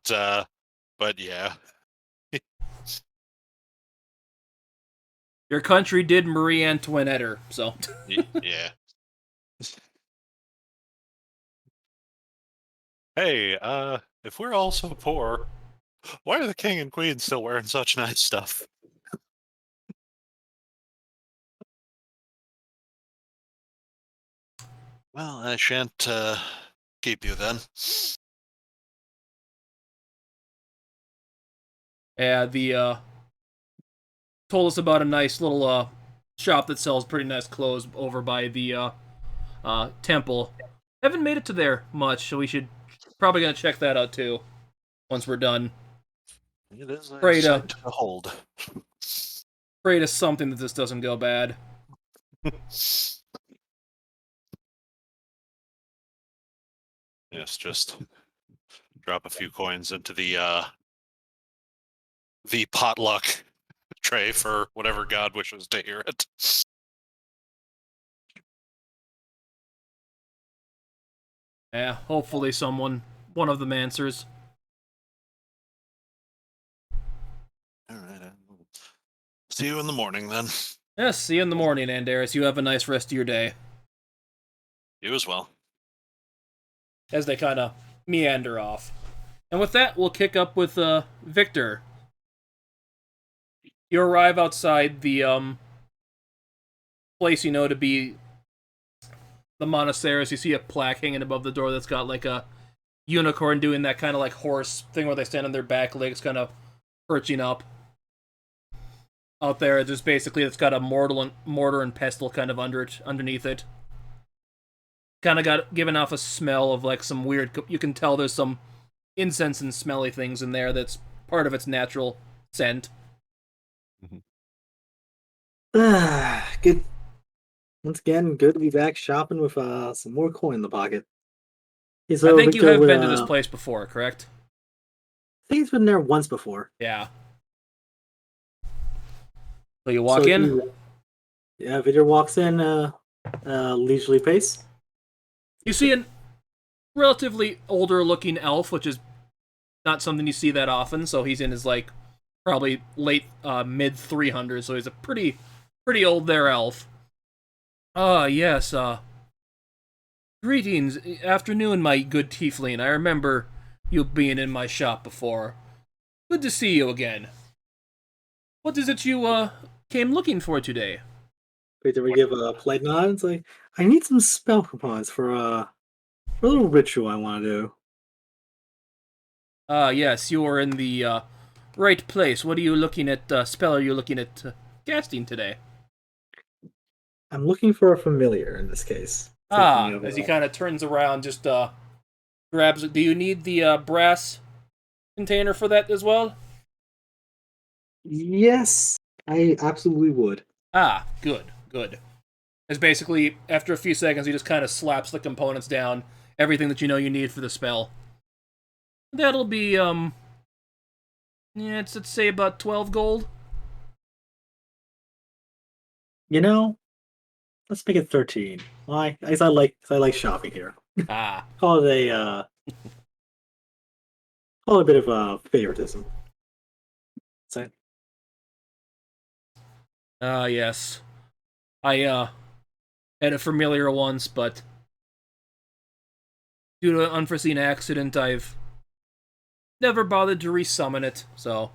yeah. Your country did Marie Antoinette her, so Yeah. Hey, if we're all so poor, why are the king and queen still wearing such nice stuff? Well, I shan't keep you then. Yeah, the told us about a nice little shop that sells pretty nice clothes over by the temple. Haven't made it to there much, so we should probably gonna check that out too once we're done. It is a Pray to sight to behold. pray to something that this doesn't go bad. Yes, just drop a few coins into the potluck tray for whatever god wishes to hear it. Yeah, hopefully one of them answers. All right, see you in the morning then. Yes, see you in the morning, Andaris. You have a nice rest of your day. You as well. As they kind of meander off. And with that, we'll kick up with Victor. You arrive outside the place you know to be the monasteries. You see a plaque hanging above the door that's got like a unicorn doing that kind of like horse thing where they stand on their back legs, kind of perching up. Out there, just basically it's got a mortar and pestle kind of underneath it. Kind of got given off a smell of like some weird. You can tell there's some incense and smelly things in there. That's part of its natural scent. Good. Once again, good to be back shopping with some more coin in the pocket. Okay, so I think you Victor have would, been to this place before, correct? I think he's been there once before. Yeah. So you walk So in. Yeah, Victor walks in leisurely pace. You see a relatively older-looking elf, which is not something you see that often. So he's in his like probably late mid 300s. So he's a pretty old there elf. Yes. Greetings, afternoon, my good tiefling. I remember you being in my shop before. Good to see you again. What is it you came looking for today? Victor would give a polite nod. It's like, I need some spell components for a little ritual I want to do. Yes, you are in the right place. What are you looking at? Spell are you looking at casting today? I'm looking for a familiar in this case. Thinking of, As he kind of turns around, just grabs it. Do you need the brass container for that as well? Yes, I absolutely would. Good. As basically, after a few seconds, he just kind of slaps the components down, everything that you know you need for the spell. That'll be, yeah, let's say about 12 gold. You know, let's make it 13. Why? Because I like shopping here. Call it a bit of favoritism. So, Yes. I had a familiar once, but due to an unforeseen accident, I've never bothered to resummon it, so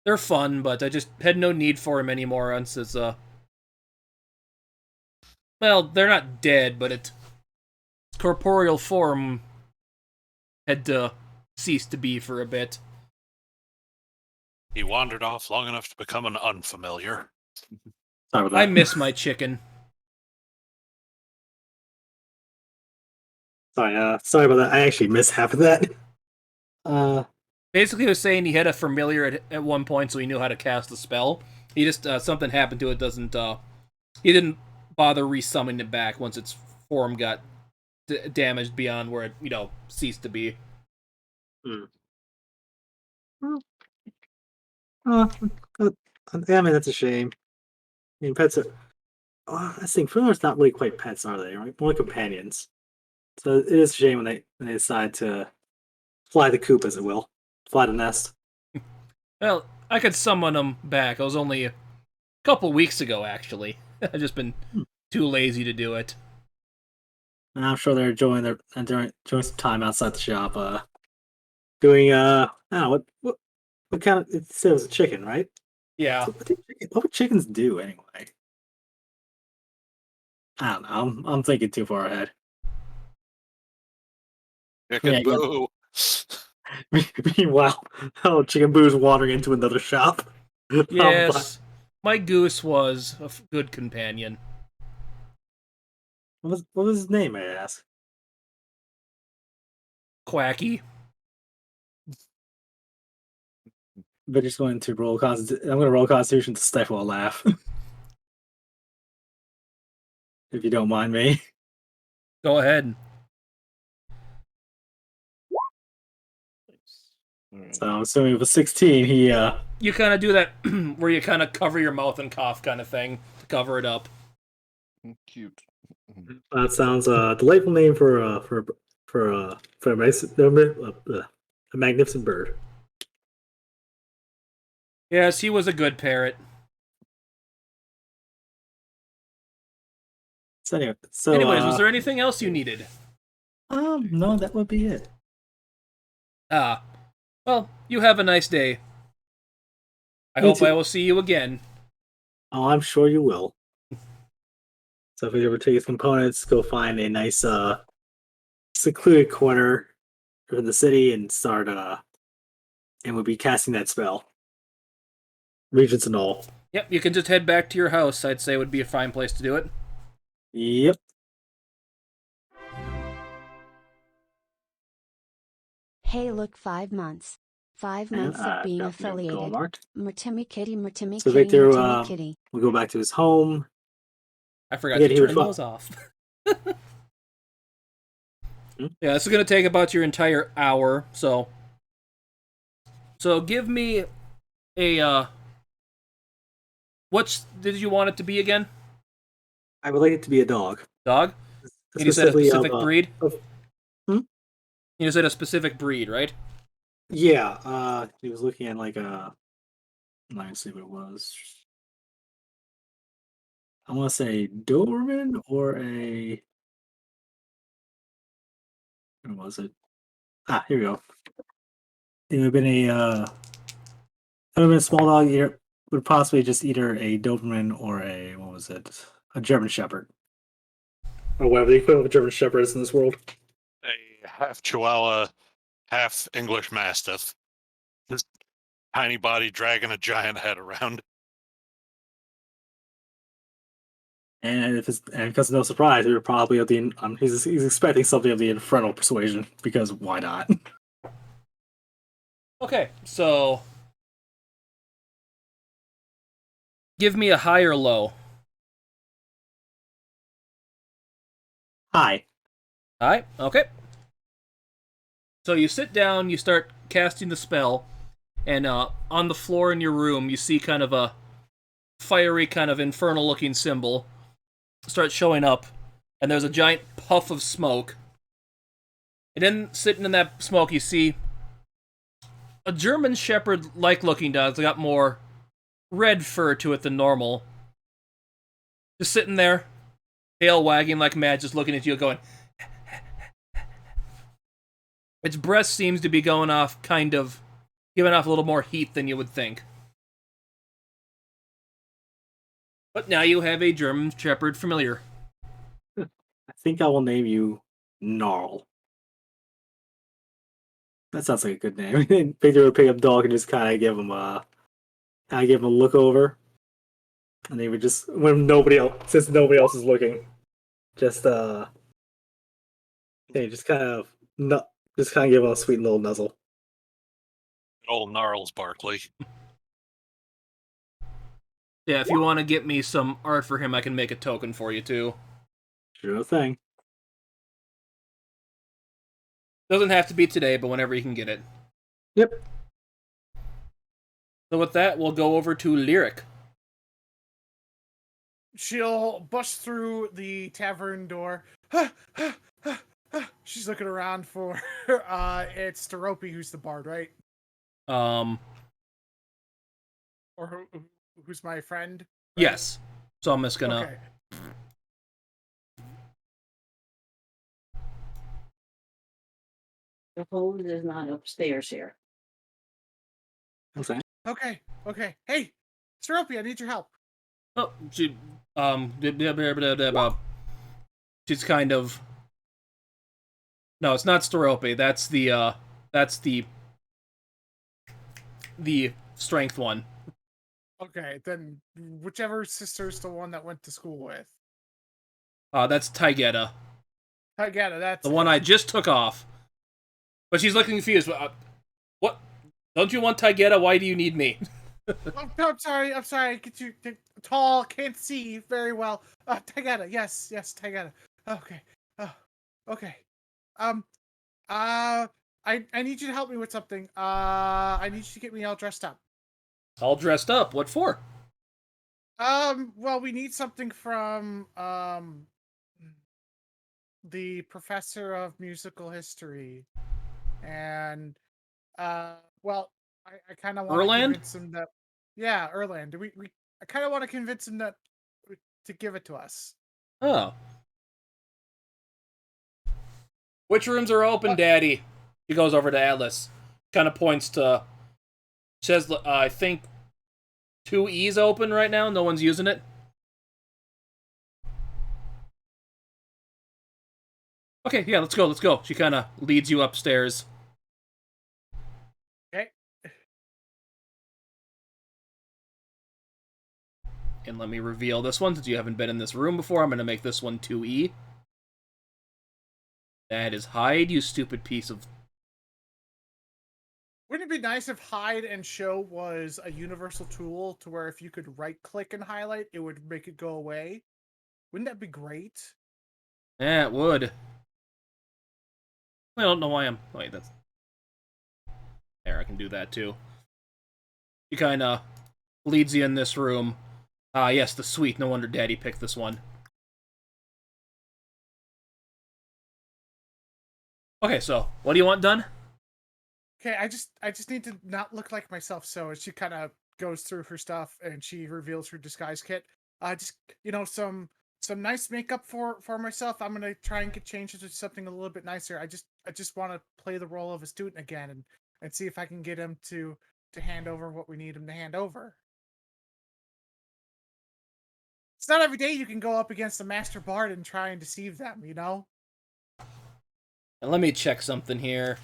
they're fun, but I just had no need for him anymore once it's, well, they're not dead, but its corporeal form had to cease to be for a bit. He wandered off long enough to become an unfamiliar. sorry about that. I miss my chicken. Sorry about that. I actually missed half of that. Basically, he was saying he had a familiar at one point, so he knew how to cast the spell. He just, something happened to it, he didn't bother resummoning it back once its form got damaged beyond where it, ceased to be. I mean, that's a shame. I mean, pets are. I think familiars not really quite pets, are they? Right, more like companions. So it is a shame when they decide to fly the coop, as it will, fly the nest. Well, I could summon him back. It was only a couple weeks ago, actually. I've just been too lazy to do it. And I'm sure they're enjoying some time outside the shop. Doing I don't know what kind of it said it was a chicken, right? Yeah. So what would chickens do anyway? I don't know. I'm thinking too far ahead. Chicken Yeah. boo. Meanwhile, oh, Chicken Boo's wandering into another shop. Yes. My goose was a good companion. What was his name, may I ask? Quacky. But just going to roll I'm going to roll Constitution to stifle a laugh. If you don't mind me. Go ahead. Alright. So I'm assuming with a 16, he You kind of do that where you kind of cover your mouth and cough kind of thing to cover it up. Cute. that sounds a delightful name for a magnificent bird. Yes, he was a good parrot. So anyway, Anyways, was there anything else you needed? no, that would be it. Ah. Well, you have a nice day. I You hope too. I will see you again. Oh, I'm sure you will. So if you ever take his components, go find a nice secluded corner in the city and start and we'll be casting that spell. Regents and all. Yep, you can just head back to your house. I'd say would be a fine place to do it. Yep. Hey, look, 5 months. 5 And months of being got your goal affiliated. marked. Mertimmy kitty, Mertimmy So kitty, Victor, Mertimmy kitty. we'll go back to his home. I forgot Again, to he would turn fu- those off. Hmm? Yeah, this is going to take about your entire hour, so give me a what did you want it to be again? I would like it to be a dog. Dog? And you said a Specifically specific breed? Hmm? You said a specific breed, right? Yeah, he was looking at like a. Let me see what it was. I want to say Doberman or a. What was it? Ah, here we go. It would have been it would have been a small dog. Either would possibly just either a Doberman or a what was it? A German Shepherd, or whatever the equivalent of a German Shepherd is in this world. A half Chihuahua, half English Mastiff. Just tiny body dragging a giant head around. And because no surprise, we were probably of the. He's expecting something of the infernal persuasion because why not? Okay, so give me a high or low. Hi. High? Okay. So you sit down, you start casting the spell, and on the floor in your room, you see kind of a fiery, kind of infernal-looking symbol start showing up, and there's a giant puff of smoke. And then, sitting in that smoke, you see a German Shepherd-like looking dog. It's got more red fur to it than normal. Just sitting there, tail wagging like mad, just looking at you, going. Its breath seems to be going off, kind of giving off a little more heat than you would think. But now you have a German Shepherd familiar. I think I will name you Gnarl. That sounds like a good name. Victor would pick up dog and just kind of give him a look over, and they would just since nobody else is looking, just hey, just kind of give him a sweet little nuzzle. Old Gnarls Barkley. Yeah, if you want to get me some art for him, I can make a token for you too. Sure thing. Doesn't have to be today, but whenever you can get it. Yep. So with that, we'll go over to Lyric. She'll bust through the tavern door. She's looking around for it's Taropi who's the bard, right? Or who's my friend? Right? Yes. So I'm just gonna. Okay. The hose is not upstairs here. Okay. Okay. Hey, Steropy, I need your help. Oh, she, she's kind of. No, it's not Sterope. That's the strength one. Okay, then whichever sister's the one that went to school with. That's Taigeta, I get it. That's the one I just took off. But she's looking confused. What? Don't you want Taigeta? Why do you need me? I'm sorry. Get you tall. Can't see very well. Taigeta. Yes, Taigeta. Okay. Okay. I need you to help me with something. I need you to get me all dressed up. All dressed up. What for? Well, we need something from the professor of musical history, and well, I kind of want to Erland? convince him that, yeah, Erland. I kind of want to convince him that to give it to us. Oh. Which rooms are open, Daddy? He goes over to Atlas. Kind of points to. Says, I think 2E's open right now. No one's using it. Okay, yeah, let's go. She kind of leads you upstairs. Okay. And let me reveal this one, since you haven't been in this room before. I'm going to make this one 2E. That is hide, you stupid piece of... Wouldn't it be nice if hide and show was a universal tool to where if you could right-click and highlight, it would make it go away? Wouldn't that be great? Yeah, it would. I don't know why I'm... Wait, that's... There, I can do that too. She kind of leads you in this room. Ah, yes, the suite. No wonder Daddy picked this one. Okay, so, what do you want done? Okay, I just need to not look like myself. So she kind of goes through her stuff and she reveals her disguise kit. Just some nice makeup for myself. I'm gonna try and get changed to something a little bit nicer. I just want to play the role of a student again and see if I can get him to hand over what we need him to hand over. It's not every day you can go up against a master bard and try and deceive them, you know? And let me check something here.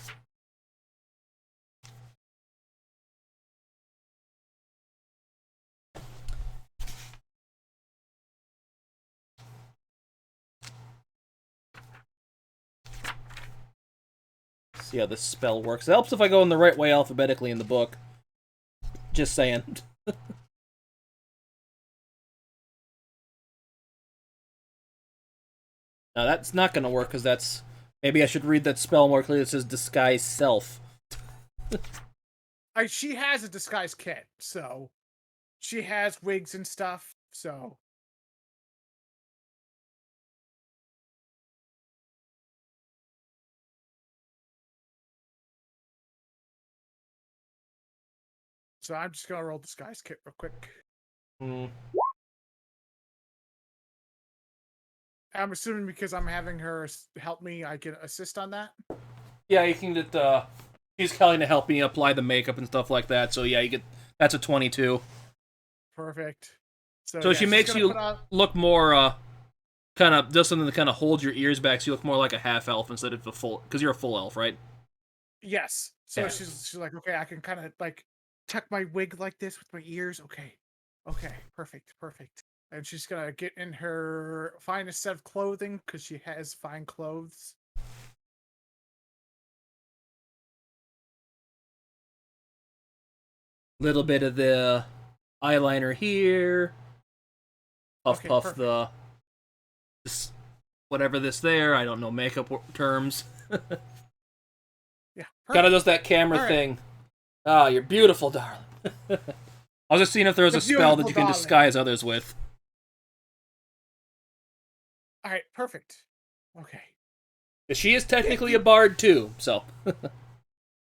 See how this spell works. It helps if I go in the right way alphabetically in the book. Just saying. Now that's not going to work because that's... Maybe I should read that spell more clearly. It says disguise self. She has a disguise kit, so she has wigs and stuff, so... So I'm just gonna roll disguise kit real quick. I'm assuming because I'm having her help me, I can assist on that? Yeah, you can get, she's calling to help me apply the makeup and stuff like that, so yeah, you get, that's a 22. Perfect. So yeah, she makes you look more, kind of, does something to kind of hold your ears back so you look more like a half-elf instead of a full, because you're a full elf, right? Yes. So Yeah. she's like, okay, I can kind of, like, tuck my wig like this with my ears. Okay, perfect. And she's gonna get in her finest set of clothing because she has fine clothes. Little bit of the eyeliner here. Puff perfect. this, whatever this there. I don't know makeup terms. Yeah. Kind of does that camera thing. Ah, you're beautiful, darling. I was just seeing if there was a spell that you can disguise others with. All right, perfect. Okay. She is technically a bard too, so.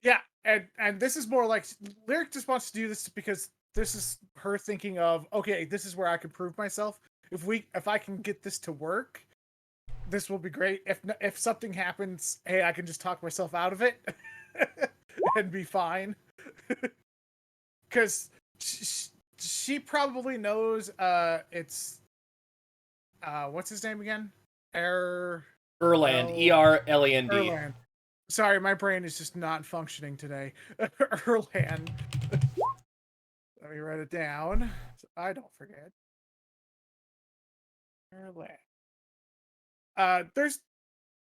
Yeah, and this is more like Lyric just wants to do this because this is her thinking of, okay, this is where I can prove myself. If I can get this to work, this will be great. If something happens, hey, I can just talk myself out of it and be fine. Because she probably knows it's what's his name again? Erland, Erland. Erland. Sorry, my brain is just not functioning today. Erland. Let me write it down so I don't forget. Erland. There's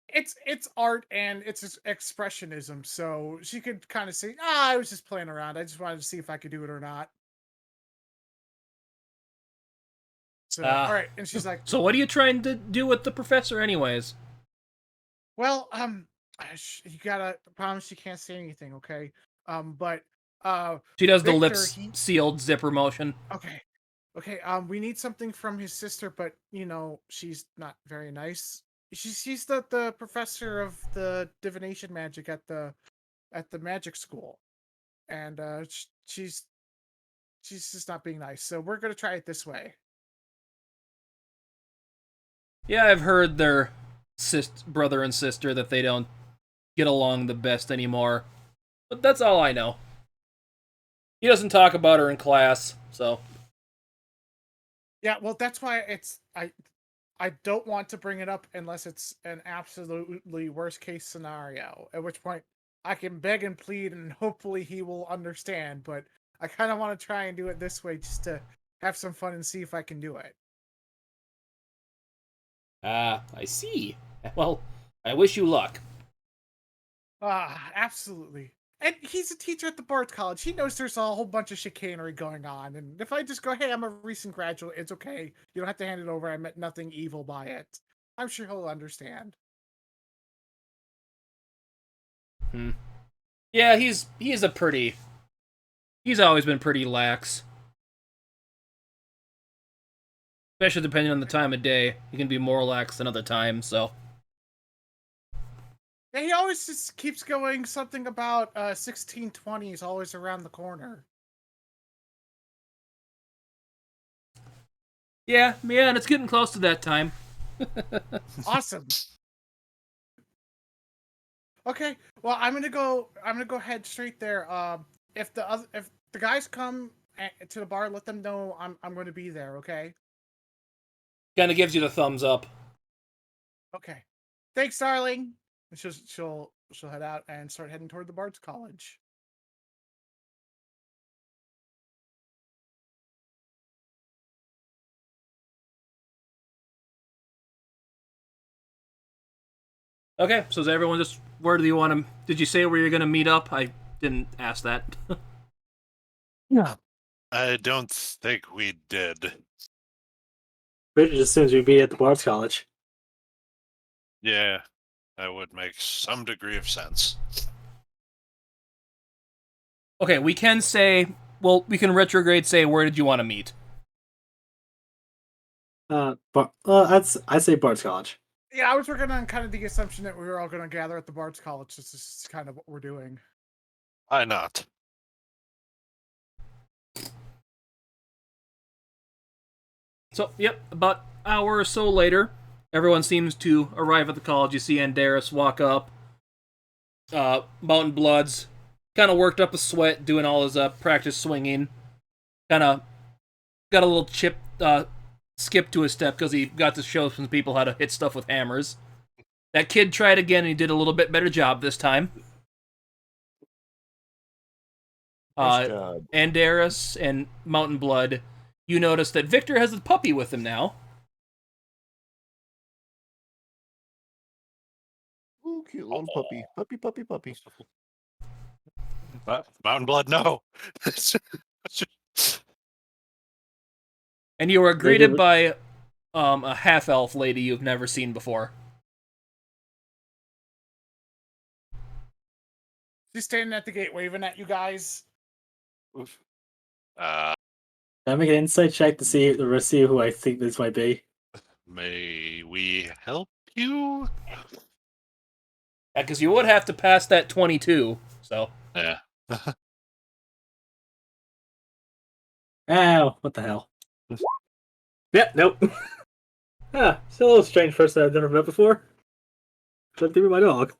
it's art and it's expressionism, so she could kind of say, I was just playing around. I just wanted to see if I could do it or not. So, all right, and she's like, so what are you trying to do with the professor, anyways? well, you gotta promise she can't say anything, okay? But she does Victor, the lips sealed zipper motion. Okay, we need something from his sister, but she's not very nice. She's the professor of the divination magic at the magic school, and she's just not being nice. So we're gonna try it this way. Yeah, I've heard their brother and sister that they don't get along the best anymore, but that's all I know. He doesn't talk about her in class, so. Yeah, well, that's why I don't want to bring it up unless it's an absolutely worst case scenario. At which point I can beg and plead, and hopefully he will understand. But I kind of want to try and do it this way just to have some fun and see if I can do it. I see. Well, I wish you luck. Absolutely. And he's a teacher at the Bard's College. He knows there's a whole bunch of chicanery going on. And if I just go, hey, I'm a recent graduate, it's okay. You don't have to hand it over. I meant nothing evil by it. I'm sure he'll understand. Yeah, he's always been pretty lax. Especially depending on the time of day. He can be more lax than other times, so. Yeah, he always just keeps going something about 1620 is always around the corner. Yeah, and it's getting close to that time. Awesome. Okay, well, I'm gonna go head straight there. If the guys come to the bar, let them know I'm going to be there. Okay. Kind of gives you the thumbs up. Okay. Thanks, darling. And she'll head out and start heading toward the Bard's College. Okay, so is everyone just, where do you want to, did you say where you're going to meet up? I didn't ask that. Yeah. I don't think we did. Bridget just assumes we'd be at the Bard's College. Yeah, that would make some degree of sense. Okay, we can say, well, we can retrograde say, where did you want to meet? I'd say Bard's College. Yeah, I was working on kind of the assumption that we were all going to gather at the Bard's College. This is kind of what we're doing. Why not? So, yep, about an hour or so later, everyone seems to arrive at the college. You see Andaris walk up. Mountain Bloods kind of worked up a sweat doing all his practice swinging. Kind of got a little skip to his step because he got to show some people how to hit stuff with hammers. That kid tried again and he did a little bit better job this time. Nice job. Andaris and Mountain Blood, you notice that Victor has a puppy with him now. Ooh, cute little puppy. Puppy. Mountain Blood, no. And you are greeted by a half-elf lady you've never seen before. She's standing at the gate waving at you guys. Uh, Can I make an insight check to see who I think this might be? may we help you? Yeah, because you would have to pass that 22, so. Yeah. Oh, what the hell? Yeah, nope. Ah, still a little strange person I've never met before. Let me be my dog.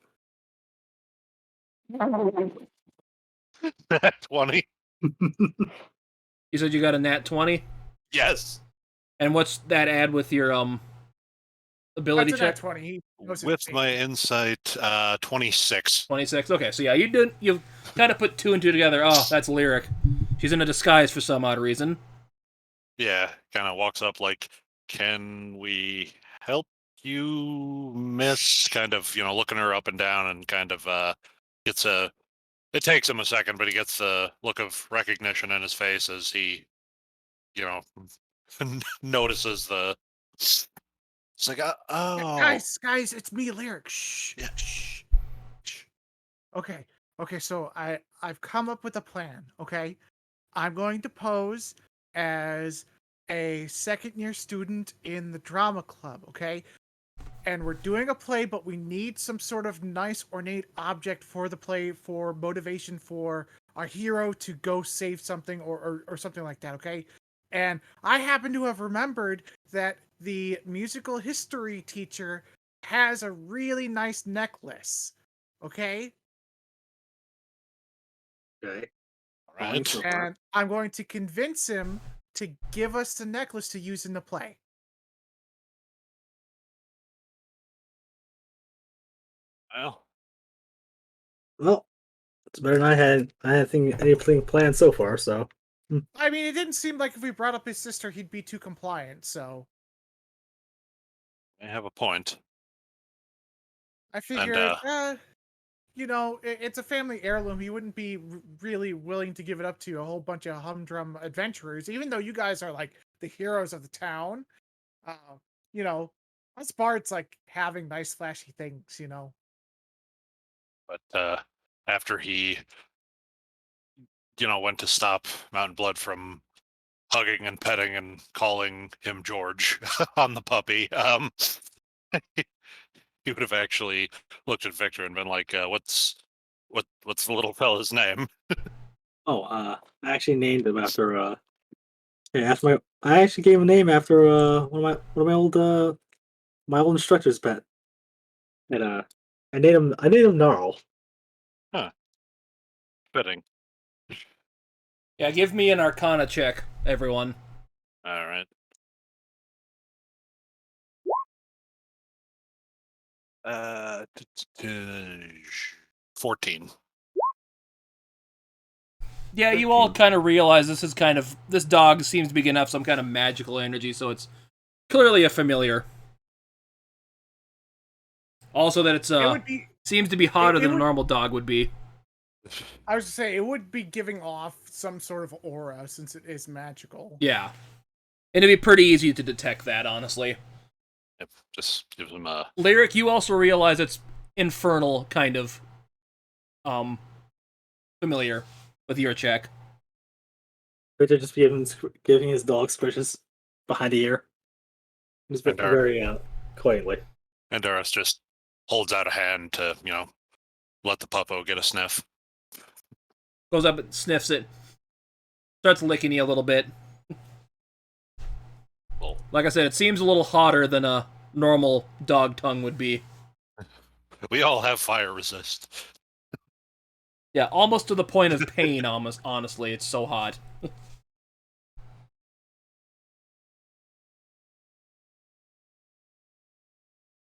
Nat 20. You said you got a nat 20? Yes. And what's that add with your ability That's a nat check? 20. He knows With it's my me. insight, 26. 26. Okay, so yeah, you've kind of put two and two together. Oh, that's Lyric. She's in a disguise for some odd reason. Yeah, kind of walks up like, can we help you, miss? Kind of, looking her up and down and kind of gets a. It takes him a second, but he gets the look of recognition in his face as he, you know, notices the. It's like, oh, Guys, it's me, Lyric. Shh. yeah. Shh. Shh. Okay. Okay, so I've come up with a plan, okay? I'm going to pose as a second year student in the drama club, okay? And we're doing a play, but we need some sort of nice ornate object for the play for motivation for our hero to go save something or something like that, okay? And I happen to have remembered that the musical history teacher has a really nice necklace, okay? Okay. All right. So far. And I'm going to convince him to give us the necklace to use in the play. Well, Well, it's better than I had anything planned so far. So I mean, it didn't seem like if we brought up his sister, he'd be too compliant, so I have a point. I And figured, it's a family heirloom. He wouldn't be really willing to give it up to a whole bunch of humdrum adventurers, even though you guys are like the heroes of the town. Uh, you know, us bards like having nice, flashy things. but after he, went to stop Mountain Blood from hugging and petting and calling him George on the puppy, he would have actually looked at Victor and been like, what's the little fella's name? I actually named him after yeah, after I actually gave him a name after one of my old instructor's pet. And I named him Gnarl. Huh. Fitting. Yeah, give me an Arcana check, everyone. All right. Uh, 14. Yeah, you all 13. kind of realize this dog seems to be getting off some kind of magical energy, so it's clearly a familiar. Also, that it's It would be. seems to be hotter it than a would- normal dog would be. I was to say it would be giving off some sort of aura since it is magical. Yeah, and it'd be pretty easy to detect that, honestly. Yep, just gives him a. Lyric, you also realize it's infernal, kind of, familiar with your check. Victor just giving his dog squishes behind the ear. Just And very quietly. Doris just holds out a hand to, let the puppo get a sniff. Goes up and sniffs it. Starts licking you a little bit. Well, Like I said, it seems a little hotter than a normal dog tongue would be. we all have fire resist. Yeah, almost to the point of pain, almost, honestly. It's so hot.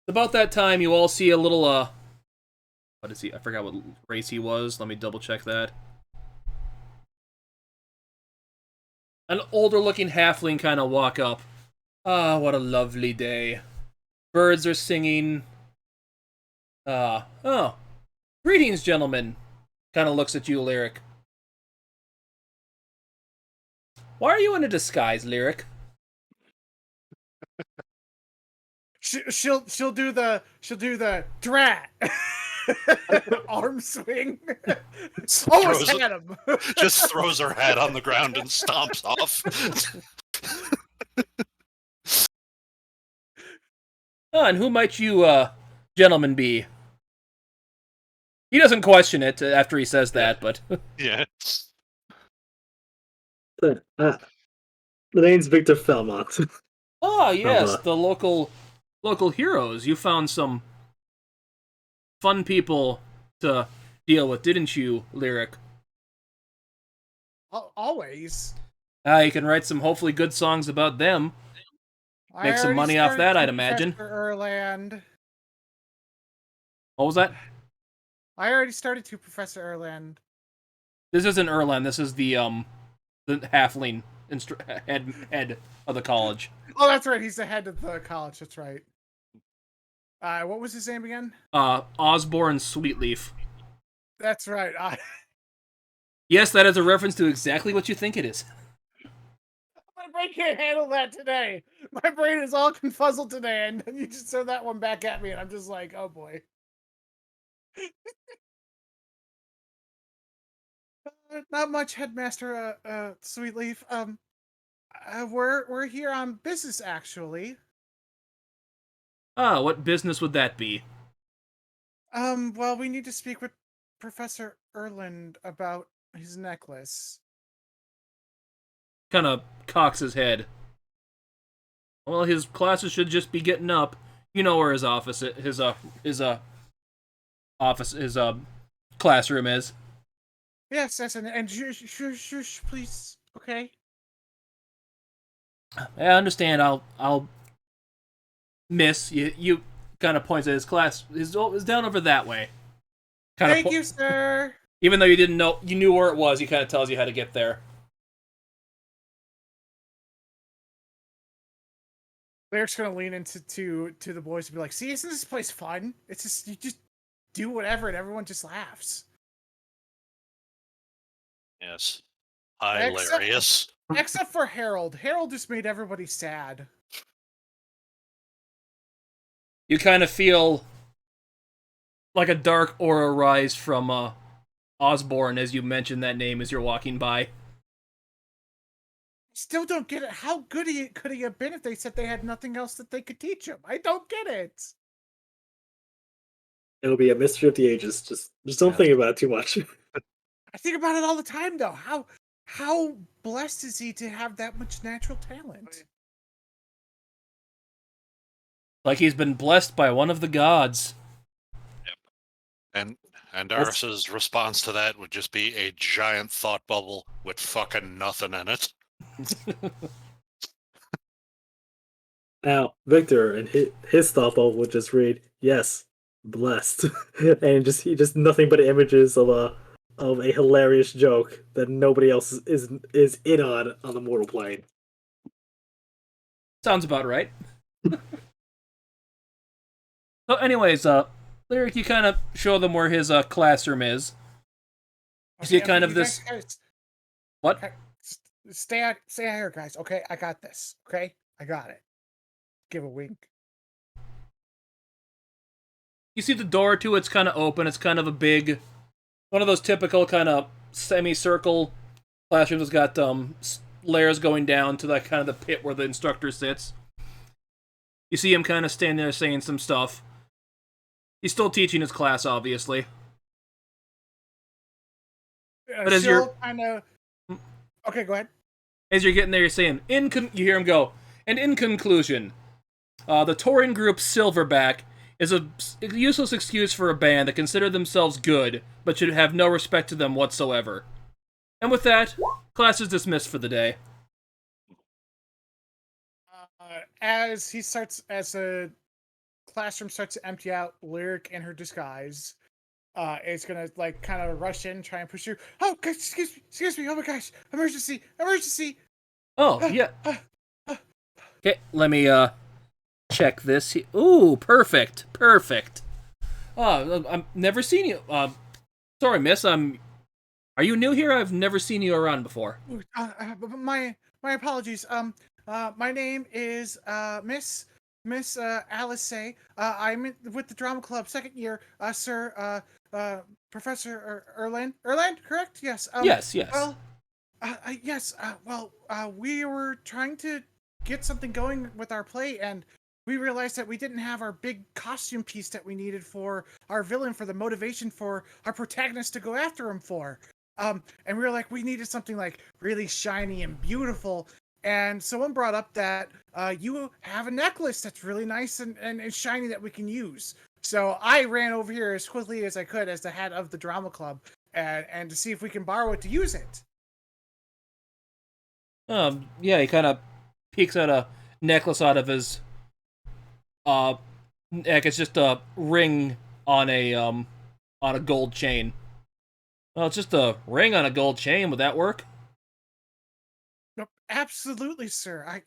About that time, you all see a little, what is he? I forgot what race he was. Let me double check that. An older-looking halfling kind of walk up. Ah, what a lovely day. Birds are singing. Oh. Greetings, gentlemen. Kind of looks at you, Lyric. Why are you in a disguise, Lyric? She'll do the drat arm swing. Almost Throws had him. Just throws her hat on the ground and stomps off. Ah, and who might you, gentlemen be? He doesn't question it after he says that, but... Yeah. The name's Victor Felmont. Oh yes, uh, the local heroes. You found some fun people to deal with, didn't you, Lyric? Always. You can write some hopefully good songs about them. I Make some already money off started that, to I'd imagine. Professor Erland. What was that? I already started to Professor Erland. This isn't Erland. This is the halfling head of the college. Oh, that's right. He's the head of the college. That's right. What was his name again? Osborne Sweetleaf. That's right. Yes, that is a reference to exactly what you think it is. My brain can't handle that today. My brain is all confuzzled today, and then you just throw that one back at me, and I'm just like, oh boy. Not much, Headmaster Sweetleaf. We're here on business, actually. What business would that be? Well, we need to speak with Professor Erland about his necklace. Kind of cocks his head. Well, his classes should just be getting up. You know where his office, his classroom is. Yes, and shush, please. Okay. I understand. I'll miss you. You kind of points at his class. Is down over that way. Thank you, sir. Even though you didn't know, you knew where it was. He kind of tells you how to get there. Lyric's gonna lean into to the boys and be like, "See, isn't this place fun? It's just you just do whatever and everyone just laughs." Yes. Hilarious. Except for Harold. Harold just made everybody sad. You kind of feel like a dark aura rise from Osborne as you mention that name as you're walking by. Still don't get it. How good could he have been if they said they had nothing else that they could teach him? I don't get it. It'll be a mystery of the ages. Just don't think about it too much. I think about it all the time, though. How blessed is he to have that much natural talent? Like he's been blessed by one of the gods. And Aris's response to that would just be a giant thought bubble with fucking nothing in it. Now, Victor and his thought bubble would just read, "Yes, blessed," and he just nothing but images of a hilarious joke that nobody else is in on the mortal plane. Sounds about right. So, anyways, Lyric, you kind of show them where his classroom is. You see kind of this. What? Okay, stay out here, guys. Okay, I got this. Okay, I got it. Give a wink. You see the door to it's kind of open. It's kind of a big, one of those typical kind of semicircle classrooms. It's got layers going down to that kind of the pit where the instructor sits. You see him kind of standing there saying some stuff. He's still teaching his class, obviously. But as you're kind of okay, go ahead. As you're getting there, you're saying, you hear him go, and in conclusion, the touring group Silverback is a useless excuse for a band that consider themselves good, but should have no respect to them whatsoever. And with that, class is dismissed for the day. As the classroom starts to empty out, Lyric in her disguise is gonna like kind of rush in, try and push through. Oh, guys, excuse me! Oh my gosh, emergency! Oh yeah. Okay, let me check this. Ooh, perfect. Oh, I've never seen you. Sorry, miss. Are you new here? I've never seen you around before. My apologies. My name is Miss Alice. I'm with the drama club, second year. Sir, Professor Erland, correct? Yes. Yes. Well, yes. We were trying to get something going with our play, and we realized that we didn't have our big costume piece that we needed for our villain, for the motivation for our protagonist to go after him for. And we were like, we needed something like really shiny and beautiful. and someone brought up that you have a necklace that's really nice and shiny that we can use. So I ran over here as quickly as I could as the head of the drama club and to see if we can borrow it to use it. Yeah, he kind of peeks out a necklace out of his neck. It's just a ring on a gold chain. Well, it's just a ring on a gold chain. Would that work? No, absolutely, sir.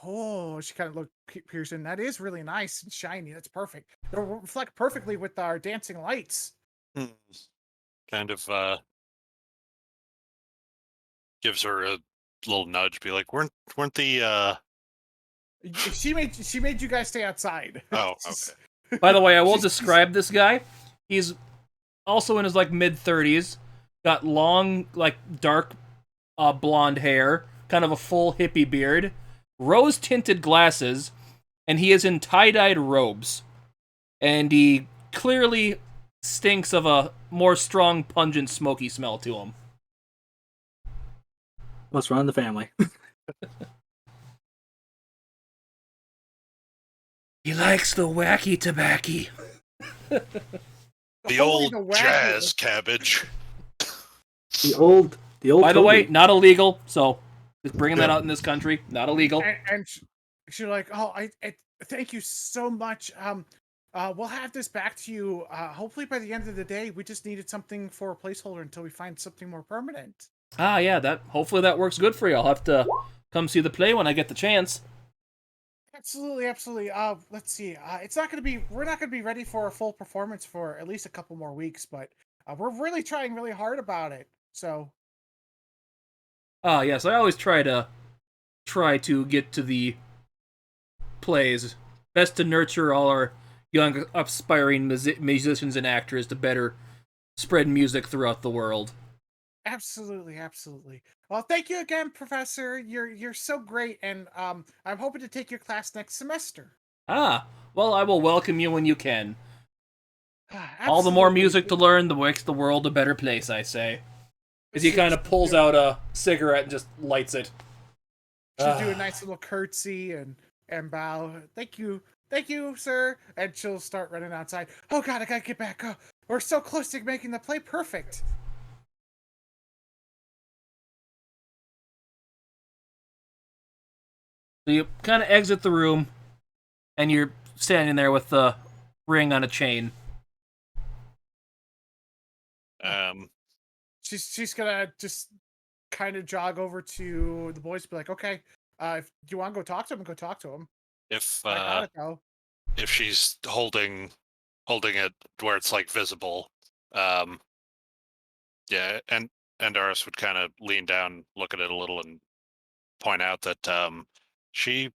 Oh, she kind of looked Pearson. That is really nice and shiny. That's perfect. It'll reflect perfectly with our dancing lights. Kind of gives her a little nudge, be like, weren't the She made you guys stay outside. Oh, okay. By the way, I will describe this guy. He's also in his like mid-30s, got long, like dark blonde hair, kind of a full hippie beard, rose-tinted glasses, and he is in tie-dyed robes. And he clearly stinks of a more strong, pungent, smoky smell to him. Must run in the family. He likes the wacky tobacco. The Holy old the wacky- jazz cabbage? The old. By the way, Toby. not illegal, so just bringing that out in this country. Not illegal. And she's like, oh, I thank you so much. We'll have this back to you. Hopefully by the end of the day. We just needed something for a placeholder until we find something more permanent. Ah, yeah, hopefully that works good for you. I'll have to come see the play when I get the chance. Absolutely, absolutely. Let's see. We're not gonna be ready for a full performance for at least a couple more weeks, but we're really trying really hard about it. So. Ah, yes, I always try to get to the plays. Best to nurture all our young, aspiring musicians and actors to better spread music throughout the world. Absolutely, absolutely. Well, thank you again, Professor. You're so great, and I'm hoping to take your class next semester. Ah, well, I will welcome you when you can. Absolutely. All the more music to learn, the makes the world a better place, I say. As he kind of pulls out a cigarette and just lights it. She'll do a nice little curtsy and bow. Thank you, sir. And she'll start running outside. Oh God, I gotta get back. Oh, we're so close to making the play perfect. So you kind of exit the room, and you're standing there with the ring on a chain. She's gonna just kind of jog over to the boys, and be like, okay, if you want to go talk to him, go talk to him. If I got it though. if she's holding it where it's like visible, yeah, and Doris would kind of lean down, look at it a little, and point out that she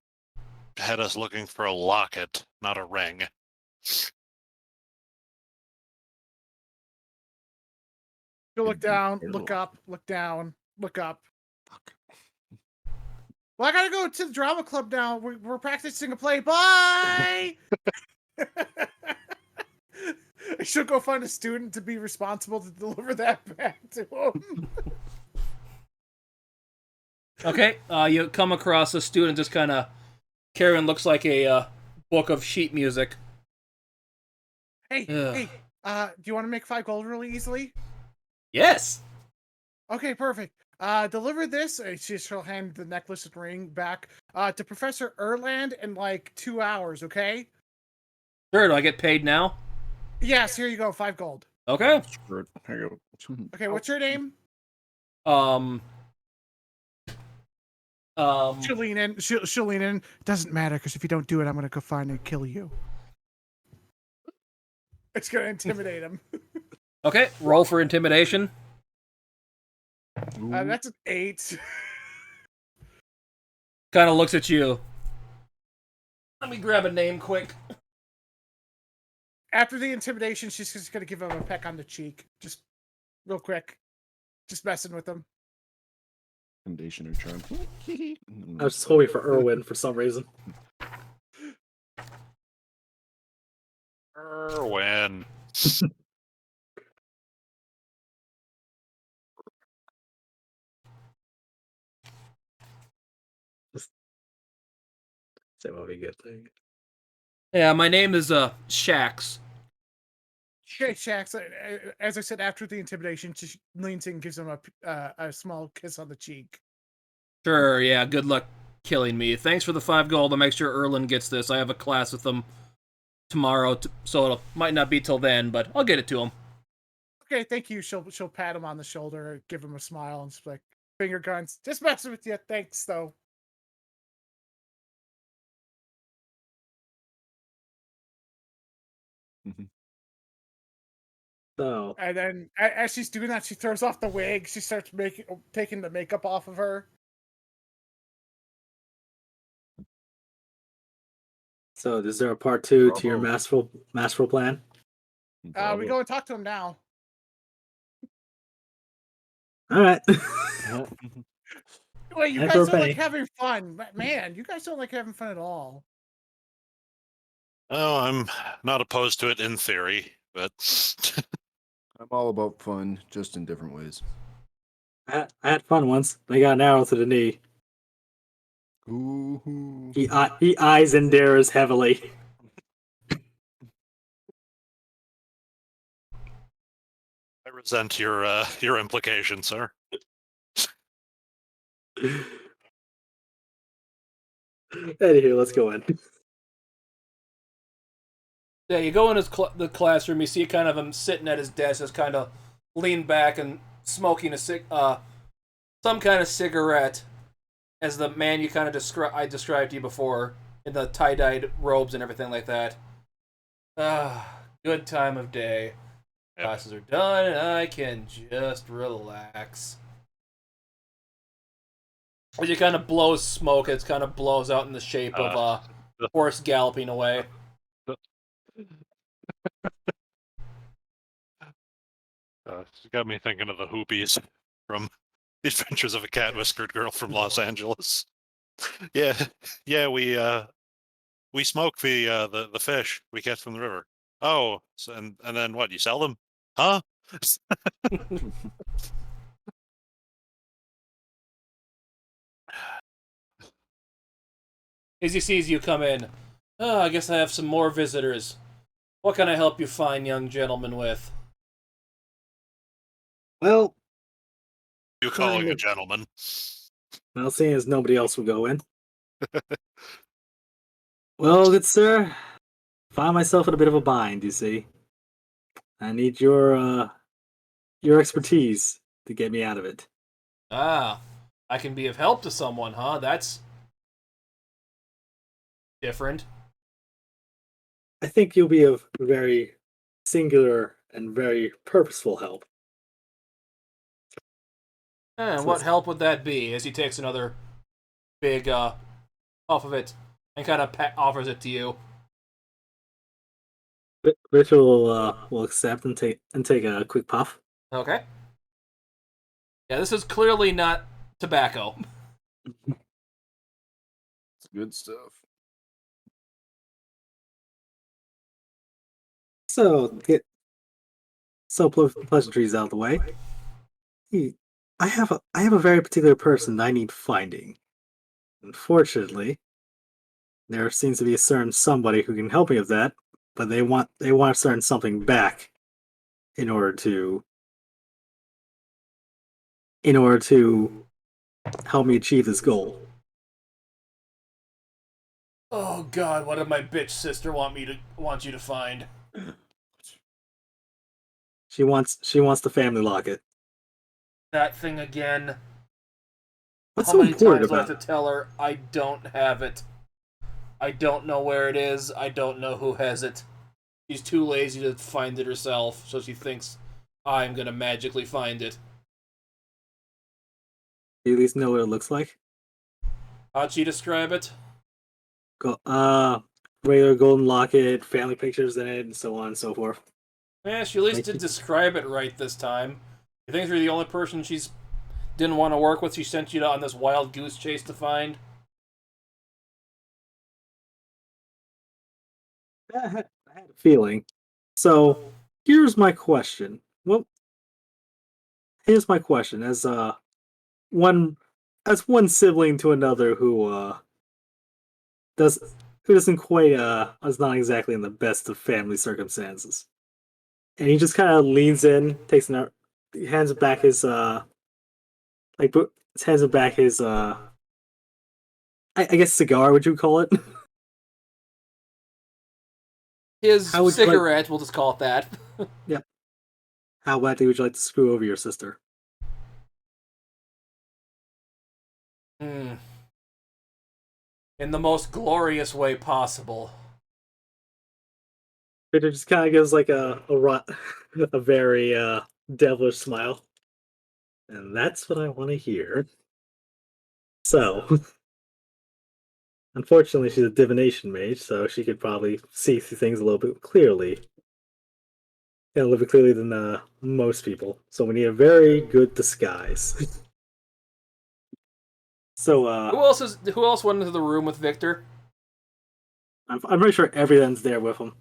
had us looking for a locket, not a ring. You look down, look up, look down, look up. Well, I gotta go to the drama club now. We're practicing a play. Bye. She'll go find a student to be responsible to deliver that back to him. Okay, you come across a student just kind of carrying looks like a book of sheet music. Hey, do you want to make 5 gold really easily? Yes. Okay, perfect. Deliver this. She'll hand the necklace and ring back to Professor Erland in like 2 hours. Okay. Sure. Do I get paid now? Yes. Here you go. 5 gold. Okay. Here you go. Okay. What's your name? She'll lean in. She'll lean in. Doesn't matter because if you don't do it, I'm gonna go find and kill you. It's gonna intimidate him. Okay. Roll for intimidation. That's an 8. Kind of looks at you. Let me grab a name quick. After the intimidation, she's just gonna give him a peck on the cheek, just real quick, just messing with him. Foundation or charm. I was just hoping for Erwin for some reason. Erwin. That would be a good thing. Yeah, my name is Shax. Okay, Shax. As I said, after the intimidation, she leans in and gives him a small kiss on the cheek. Sure, yeah, good luck killing me. Thanks for the 5 gold. I'll make sure Erlin gets this. I have a class with him tomorrow, so it might not be till then, but I'll get it to him. Okay, thank you. She'll pat him on the shoulder, give him a smile, and she's like, finger guns. Just messing with you. Thanks, though. So, And then as she's doing that, she throws off the wig. She starts taking the makeup off of her. so is there a part 2 to your Bravo. masterful plan? We Bravo. go and talk to him now. All right. Wait, you And guys for a don't like penny. having fun. Man, you guys don't like having fun at all. Oh, I'm not opposed to it in theory, but I'm all about fun, just in different ways. I had fun once. I got an arrow to the knee. Ooh. He eyes Indira's heavily. I resent your implication, sir. Anywho, let's go in. Yeah, you go in the classroom, you see kind of him sitting at his desk, just kind of leaned back and smoking some kind of cigarette, as the man you kind of I described to you before, in the tie-dyed robes and everything like that. Good time of day. Yep. Classes are done, and I can just relax. As you kind of blows smoke, it kind of blows out in the shape of a horse galloping away. It's got me thinking of the Hoopies from The Adventures of a Cat Whiskered Girl from Los Angeles. Yeah, we smoke the fish we catch from the river. Oh, so, and then what? You sell them? Huh? As he sees you come in, I guess I have some more visitors. What can I help you fine young gentlemen with? Well, You calling a gentleman? well, seeing as nobody else will go in. Well, good sir, find myself in a bit of a bind. You see, I need your expertise to get me out of it. Ah, I can be of help to someone, huh? That's different. I think you'll be of very singular and very purposeful help. And So what let's- help would that be? As he takes another big off of it and kind of offers it to you. Ritual will accept and take a quick puff. Okay. Yeah, this is clearly not tobacco. It's good stuff. So get pleasantries out of the way. I have a very particular person I need finding. Unfortunately, there seems to be a certain somebody who can help me with that, but they want a certain something back in order to help me achieve this goal. Oh God, what did my bitch sister want you to find? She wants the family locket. That thing again. What's How so many important times do I about have it? to tell her I don't have it? I don't know where it is. I don't know who has it. She's too lazy to find it herself, so she thinks I'm gonna magically find it. Do you at least know what it looks like? How'd she describe it? Go, regular golden locket, family pictures in it, and so on and so forth. Yeah, she at least Thank did you. describe it right this time. You think you're the only person she's didn't want to work with? She sent you on this wild goose chase to find? I had a feeling. So here's my question. Well, here's my question. One as one sibling to another who doesn't quite is not exactly in the best of family circumstances. And he just kind of leans in, hands back his hands back his I guess cigar, would you call it? His How would you like- cigarette, we'll just call it that. Yeah. How badly would you like to screw over your sister? In the most glorious way possible. Victor just kind of gives like a very devilish smile, and that's what I want to hear. So, unfortunately, she's a divination mage, so she could probably see through things a little bit clearly, a little bit clearly than most people. So we need a very good disguise. So, Who else went into the room with Victor? I'm pretty sure everyone's there with him.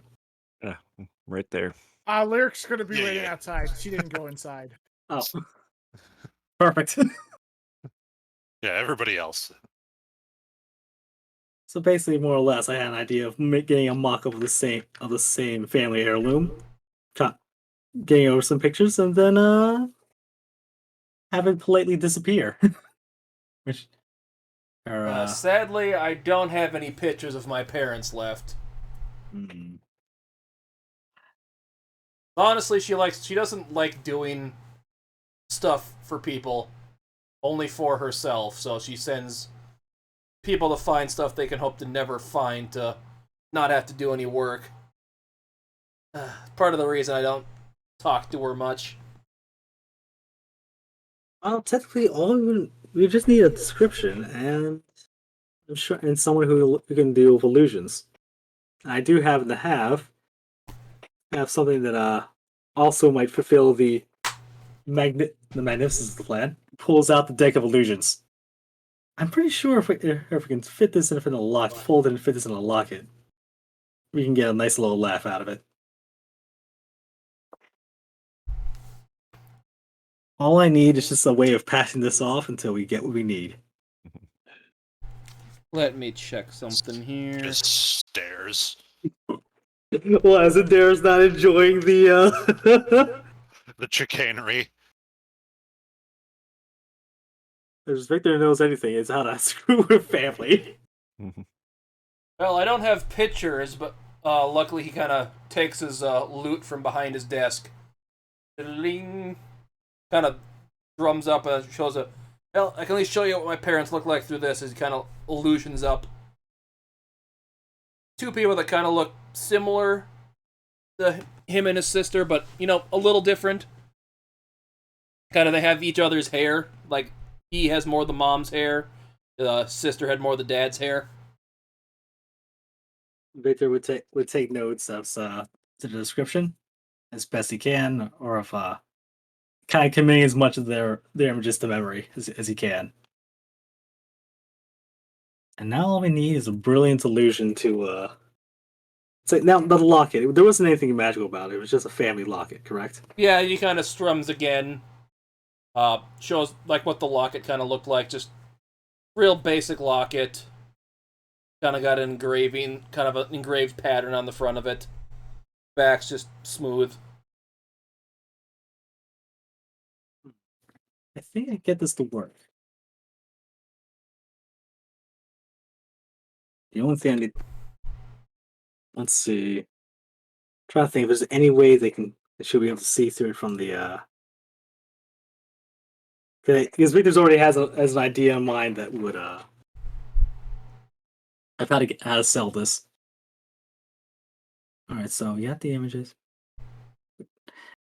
Yeah, right there. Lyric's gonna be Yeah, waiting yeah. outside. She didn't go inside. Oh, perfect. Yeah, everybody else. So basically, more or less, I had an idea of getting a mock-up of the same family heirloom, getting over some pictures, and then have it politely disappear. Which are Sadly, I don't have any pictures of my parents left. hmm. Honestly, she doesn't like doing stuff for people, only for herself. So she sends people to find stuff they can hope to never find to not have to do any work. Part of the reason I don't talk to her much. Well, technically, we just need a description and someone who can deal with illusions. I do happen to have something that also might fulfill the magnificence of the plan. Pulls out the deck of illusions. I'm pretty sure if we can fit this in a locket, fold it and fit this in a locket, we can get a nice little laugh out of it. All I need is just a way of passing this off until we get what we need. Let me check something here. Just stares. Well, as Adair's not enjoying the The chicanery. There's Victor knows anything, it's how to screw with family. Well, I don't have pictures, but luckily he kind of takes his loot from behind his desk. Ding. Kind of drums up and shows a. Well, I can at least show you what my parents look like through this. As he kind of illusions up two people that kind of look similar to him and his sister, but a little different. Kind of, they have each other's hair. Like he has more of the mom's hair. The sister had more of the dad's hair. Victor would take notes of the description as best he can, or if kind of committing as much of their images to memory as he can. And now all we need is a brilliant illusion to so now the locket. There wasn't anything magical about it. It was just a family locket, correct? Yeah, he kind of strums again. Shows like what the locket kind of looked like. Just real basic locket. Kind of got an engraving, kind of an engraved pattern on the front of it. Back's just smooth. I think I get this to work. The only thing I need. Let's see. Try to think if there's any way they should be able to see through it from the because Victor's already has an idea in mind that would I've how to sell this. All right, so you got the images.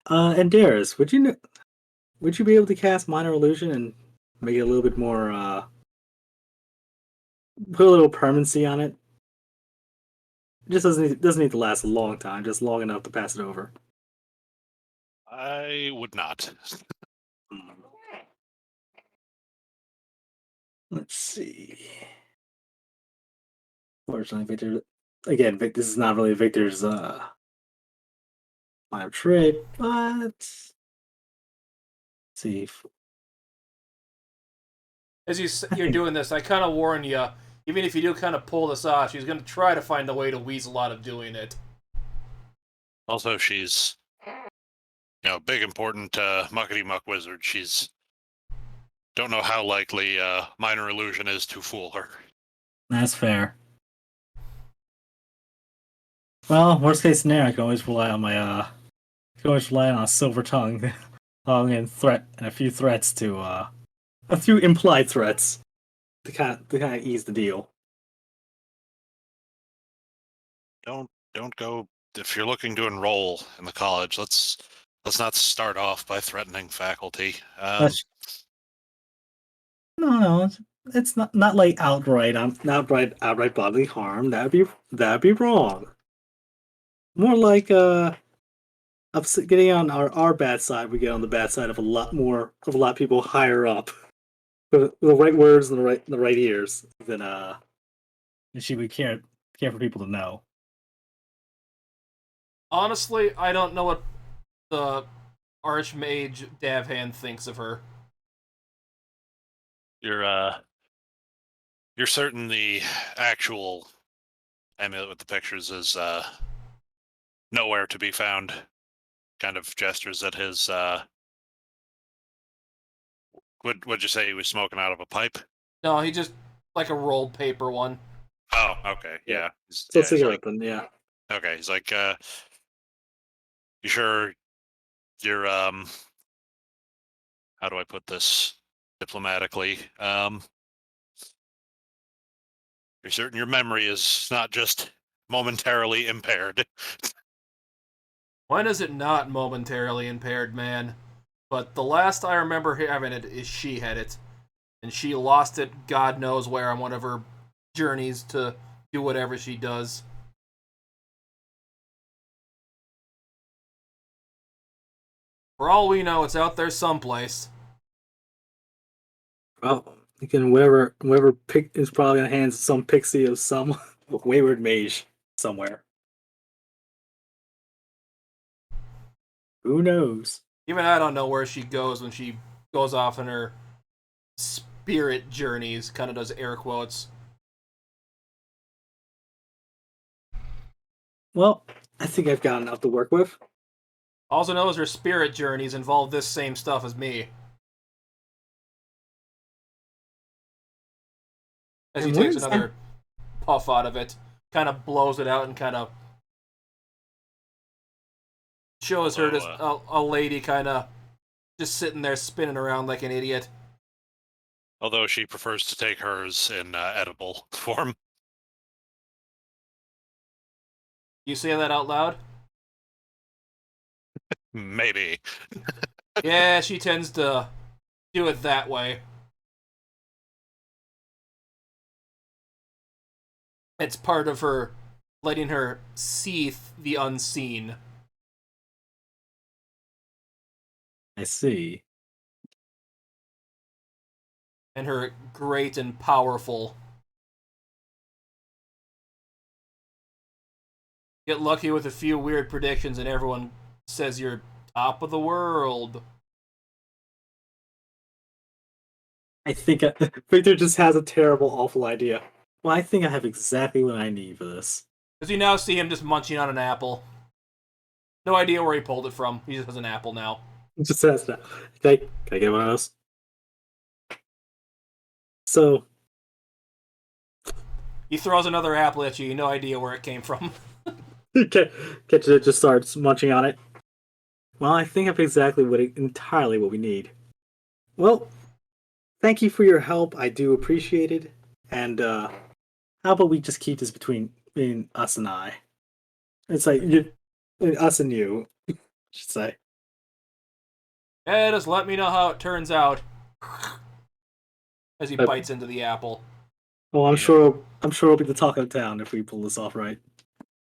And Darius, would you be able to cast minor illusion and make it a little bit more put a little permanency on it? It just doesn't need to last a long time, just long enough to pass it over. I would not. Let's see. Fortunately, Victor, this is not really Victor's line of trade, but let's see. As you're doing this, I kind of warn you. even if you do kind of pull this off, she's going to try to find a way to weasel out of doing it. Also, she's, big important muckety muck wizard. She's don't know how likely minor illusion is to fool her. That's fair. Well, worst case scenario, I can always rely on a silver tongue, and a few threats to a few implied threats to kind of ease the deal. Don't go if you're looking to enroll in the college. Let's not start off by threatening faculty. No, it's not like outright. Not outright bodily harm. That'd be wrong. More like getting on our bad side. We get on the bad side of a lot of people higher up, with the right words and the right ears. Than and she would care for people to know. Honestly, I don't know what the Archmage Davhan thinks of her. You're certain the actual amulet with the pictures is nowhere to be found. Kind of gestures at his. Would you say he was smoking out of a pipe? No, he just like a rolled paper one. Oh, okay, yeah. So He's cigarette, like, then yeah. okay, he's like, you sure you're how do I put this diplomatically? You're certain your memory is not just momentarily impaired. When is it not momentarily impaired, man? But the last I remember having it is she had it. And she lost it God knows where on one of her journeys to do whatever she does. For all we know, it's out there someplace. Well, again, whatever pick is probably in the hands of some pixie of some wayward mage somewhere. Who knows? Even I don't know where she goes when she goes off on her spirit journeys, kind of does air quotes. Well, I think I've got enough to work with. Also knows her spirit journeys involve this same stuff as me. As he And takes where's another puff out of it, kind of blows it out and kind of shows her just a lady kind of just sitting there spinning around like an idiot. Although she prefers to take hers in edible form. You say that out loud? Maybe. Yeah, she tends to do it that way. It's part of her letting her see the unseen. I see. And her great and powerful. Get lucky with a few weird predictions and everyone says you're top of the world. I think Victor just has a terrible, awful idea. Well, I think I have exactly what I need for this. As you now see him just munching on an apple. No idea where he pulled it from. He just has an apple now. It just says that. Can I get one of those? So He throws another apple at you. No idea where it came from. Ketchup just starts munching on it. Well, I think I have exactly entirely what we need. Well, thank you for your help. I do appreciate it. And how about we just keep this between us and I? It's like us and you, I should say. Yeah, just let me know how it turns out. As he bites into the apple. Well, I'm sure it'll be the talk of town if we pull this off right.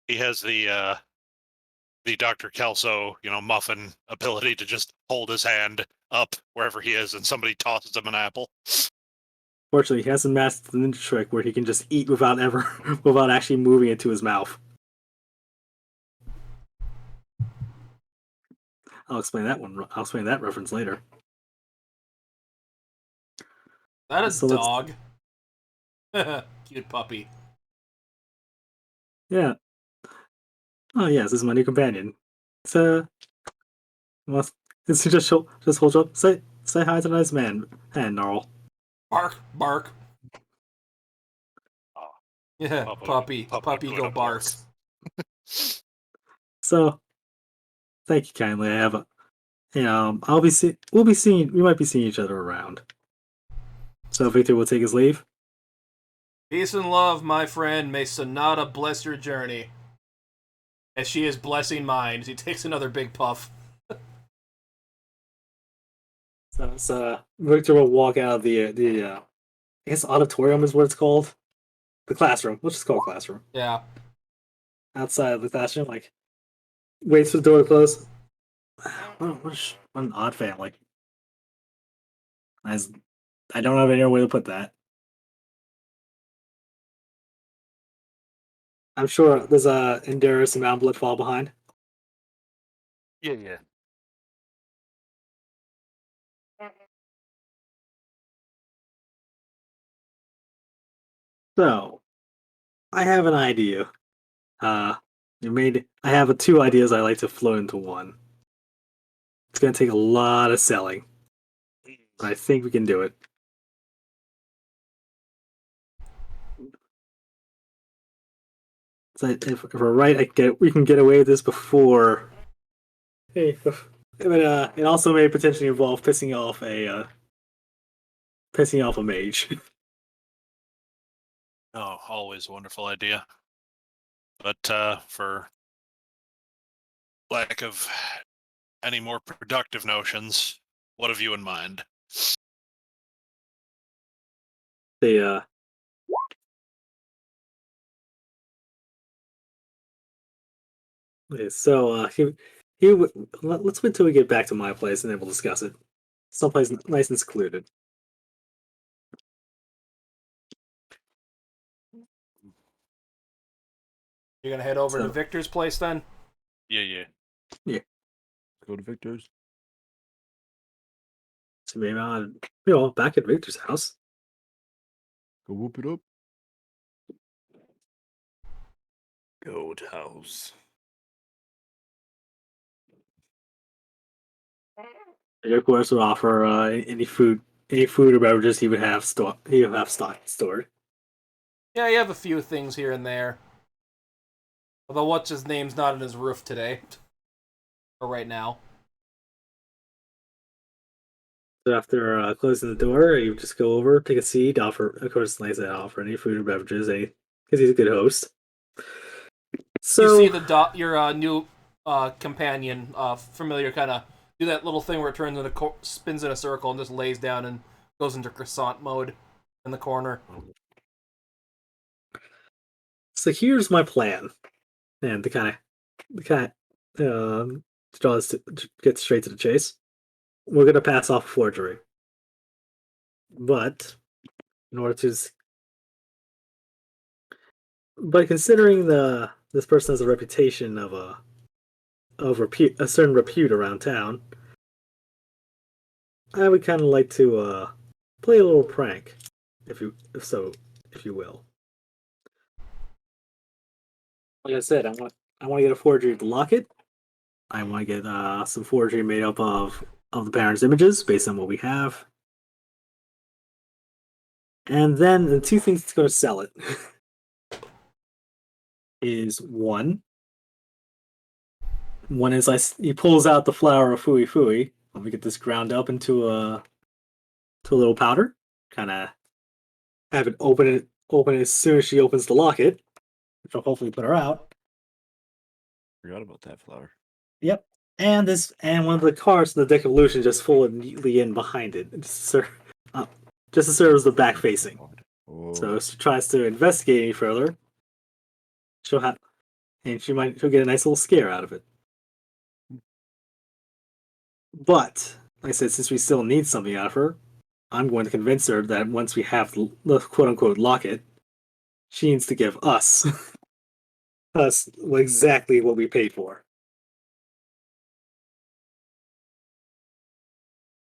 He has the Dr. Kelso, muffin ability to just hold his hand up wherever he is and somebody tosses him an apple. Fortunately, he hasn't mastered the ninja trick where he can just eat without actually moving it to his mouth. I'll explain that reference later. That a So dog? cute puppy. Yeah. Oh yes, this is my new companion. So, well, it's just hold up. Say hi to the nice man, and Gnarl. Bark, bark. Oh, Yeah, puppy go going up barks. So, thank you kindly. I have a, we might be seeing each other around. So Victor will take his leave. Peace and love, my friend. May Zanatha bless your journey. As she is blessing mine, as he takes another big puff. So Victor will walk out of the I guess auditorium is what it's called. The classroom. Let's just call it classroom. Yeah. Outside of the classroom, like waits for the door to close. What an odd family. As I don't have any other way to put that. I'm sure there's a endurance amount of blood fall behind. Yeah. So I have an idea. I have two ideas I like to flow into one. It's gonna take a lot of selling, but I think we can do it. So if we're right, we can get away with this before. Hey, but it also may potentially involve pissing off a mage. Oh, always a wonderful idea. But for lack of any more productive notions, what have you in mind? The okay, so let's wait till we get back to my place and then we'll discuss it. Someplace nice and secluded. You're gonna head over to So- Victor's place then? Yeah. Go to Victor's. So maybe back at Victor's house. Go whoop it up. Goat house. And of course, will offer any food or beverages he would have stored. Yeah, you have a few things here and there. Although what's his name's not in his roof today. Or right now. So after closing the door, you just go over, take a seat, offer. Of course, it's nice to offer any food or beverages, because he's a good host. So You see your new companion, familiar, kind of do that little thing where it turns into spins in a circle and just lays down and goes into croissant mode in the corner. So here's my plan, and to draw this to get straight to the chase. We're gonna pass off forgery, but in order to, but considering this person has a reputation a certain repute around town, I would kind of like to play a little prank, if you will. Like I said, I want to get a forgery of the locket. I want to get some forgery made up of the parents' images based on what we have. And then the two things that's going to sell it is one is he pulls out the flower of Fui Fui. Let me get this ground up into a little powder. Kind of have it open as soon as she opens the locket, which will hopefully put her out. Forgot about that flower. Yep. And one of the cards in the deck of illusion just folded neatly in behind it, just to serve as the back facing. Oh, So if she tries to investigate any further, she'll get a nice little scare out of it. But like I said, since we still need something out of her, I'm going to convince her that once we have the quote unquote locket, she needs to give us exactly what we paid for.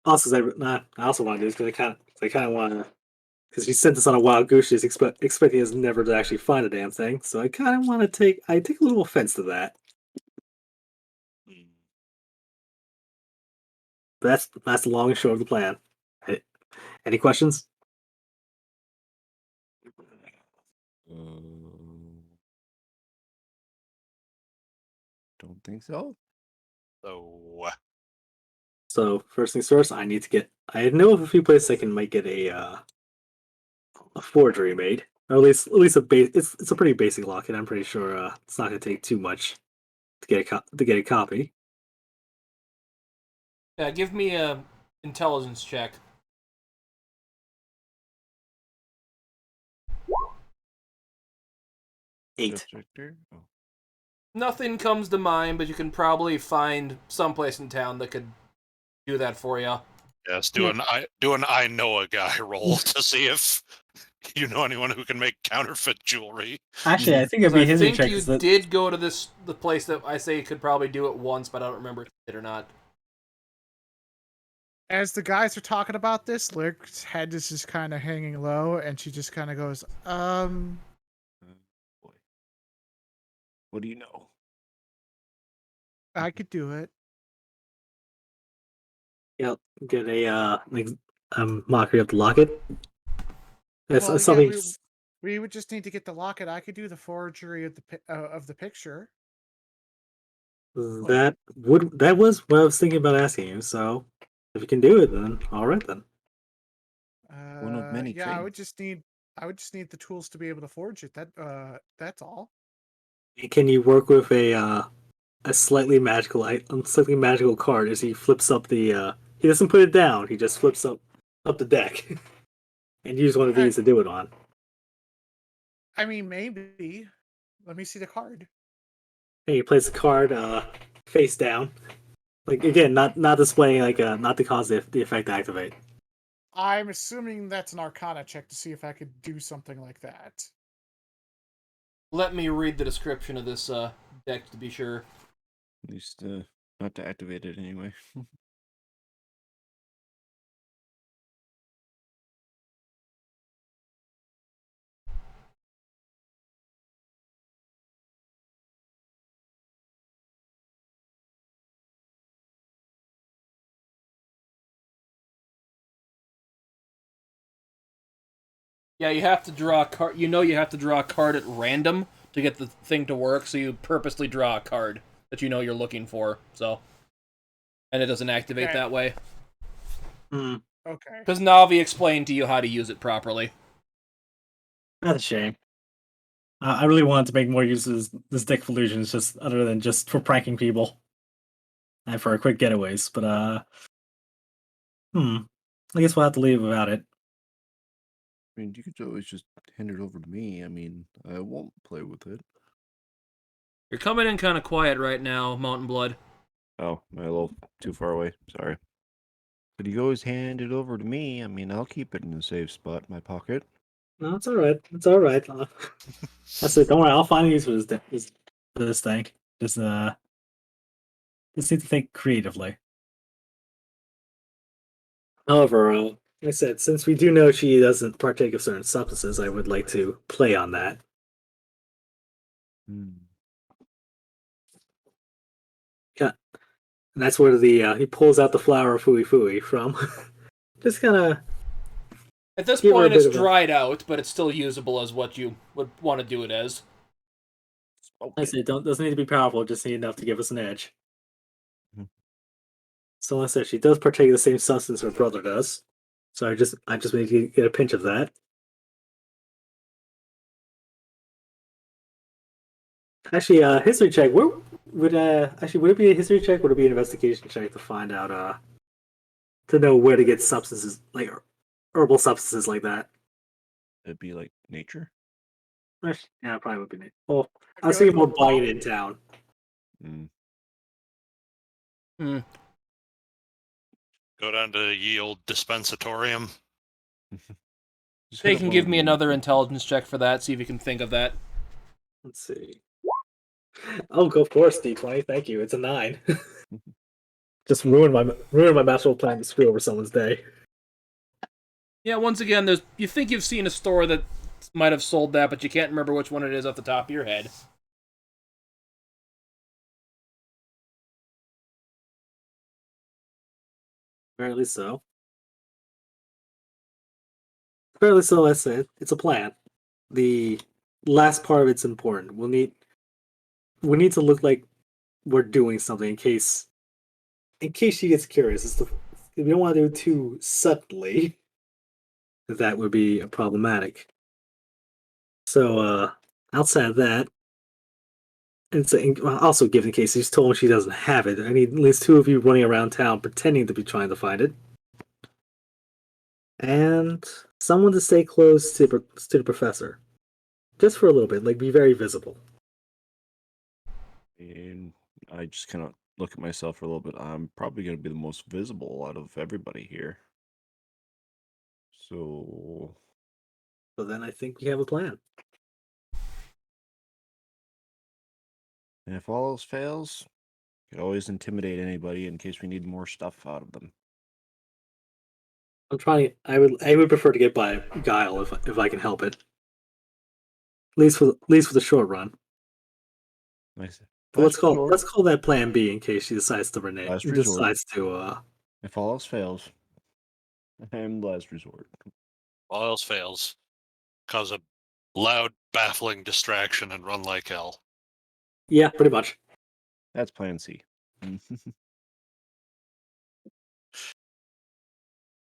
Also, I also want to do this because I kind of want to because he sent us on a wild goose chase, expecting us never to actually find a damn thing. So I kind of want to I take a little offense to that. Hmm. But that's the long and short of the plan. Any questions? Don't think so. So So first things first, I need to get. I know of a few places I can might get a forgery made, or at least a base. It's a pretty basic locket. I'm pretty sure it's not going to take too much to get to get a copy. Yeah, give me a intelligence check. Eight. Subjector? Oh. Nothing comes to mind, but you can probably find someplace in town that could do that for you. yes, do an I know a guy roll to see if you know anyone who can make counterfeit jewelry. Actually, I think it'd 'Cause be I his think check. you did go to the place that I say could probably do it once, but I don't remember if you did or not. As the guys are talking about this, Lyric's head is just kind of hanging low, and she just kind of goes, Boy. What do you know? I could do it. Yep, get a mockery of the locket. That's Well, yeah, something. we would just need to get the locket. I could do the forgery of the picture. That was what I was thinking about asking you. So if you can do it, then all right then. One of many Yeah, things. I would just need the tools to be able to forge it. That's all. Can you work with a slightly magical card as he flips up the he doesn't put it down, he just flips up the deck and use one of these to do it on. I mean, maybe. Let me see the card. And he plays the card face down. Like again, not displaying not to cause the effect to activate. I'm assuming that's an Arcana check to see if I could do something like that. Let me read the description of this deck to be sure. At least not to activate it anyway. Yeah, you have to draw a card. You know you have to draw a card at random to get the thing to work, so you purposely draw a card that you know you're looking for. So, and it doesn't activate Okay. that way. Hmm. Okay. Because Navi explained to you how to use it properly. That's a shame. I really wanted to make more use of this deck of illusions, just other than just for pranking people and for quick getaways. But I guess we'll have to leave without it. I mean, you could always just hand it over to me. I mean, I won't play with it. You're coming in kind of quiet right now, Mountain Blood. Oh, am I a little too far away? Sorry. But you always hand it over to me. I mean, I'll keep it in a safe spot in my pocket. No, it's all right. It's all right. That's it. Don't worry. I'll find use for for this thing. Just just need to think creatively. However, like I said, since we do know she doesn't partake of certain substances, I would like to play on that. Yeah, and that's where the he pulls out the flower of Fooey Fooey from. Just kind of. At this Give her a point, it's bit of a- dried out, but it's still usable as what you would want to do it as. I say, doesn't need to be powerful. Just need enough to give us an edge. Mhm. So like I said, she does partake of the same substance her brother does. So I just need to get a pinch of that. Actually, history check. Where would would it be a history check? Or would it be an investigation check to find out to know where to get substances like herbal substances like that? It'd be like nature. Yeah, it probably would be neat. Well, I I was feel thinking like more buying it in town. Mm. Go down to ye old dispensatorium. Just They hit up can one give of me the- another intelligence check for that, see if you can think of that. Let's see. Oh, of course, D20. Thank you. It's a 9. Just ruin my masterful plan to screw over someone's day. Yeah, once again, you think you've seen a store that might have sold that, but you can't remember which one it is off the top of your head. Apparently so. Apparently so. Let's say it's a plan. The last part of it's important. We need to look like we're doing something in case she gets curious. We don't want to do it too subtly. That would be problematic. So outside of that, well, also given the case she's told she doesn't have it, I need at least two of you running around town pretending to be trying to find it, and someone to stay close to the professor, just for a little bit, like be very visible. And I just kind of look at myself for a little bit. I'm probably going to be the most visible out of everybody here. So, So then I think we have a plan. and if all else fails, you can always intimidate anybody in case we need more stuff out of them. I'm trying. I would prefer to get by Guile if I can help it. At least for the short run. Nice. But let's call that Plan B in case she decides to renege. Last resort. Decides to If all else fails, I am the last resort. All else fails, cause a loud, baffling distraction and run like hell. yeah, pretty much. That's Plan C.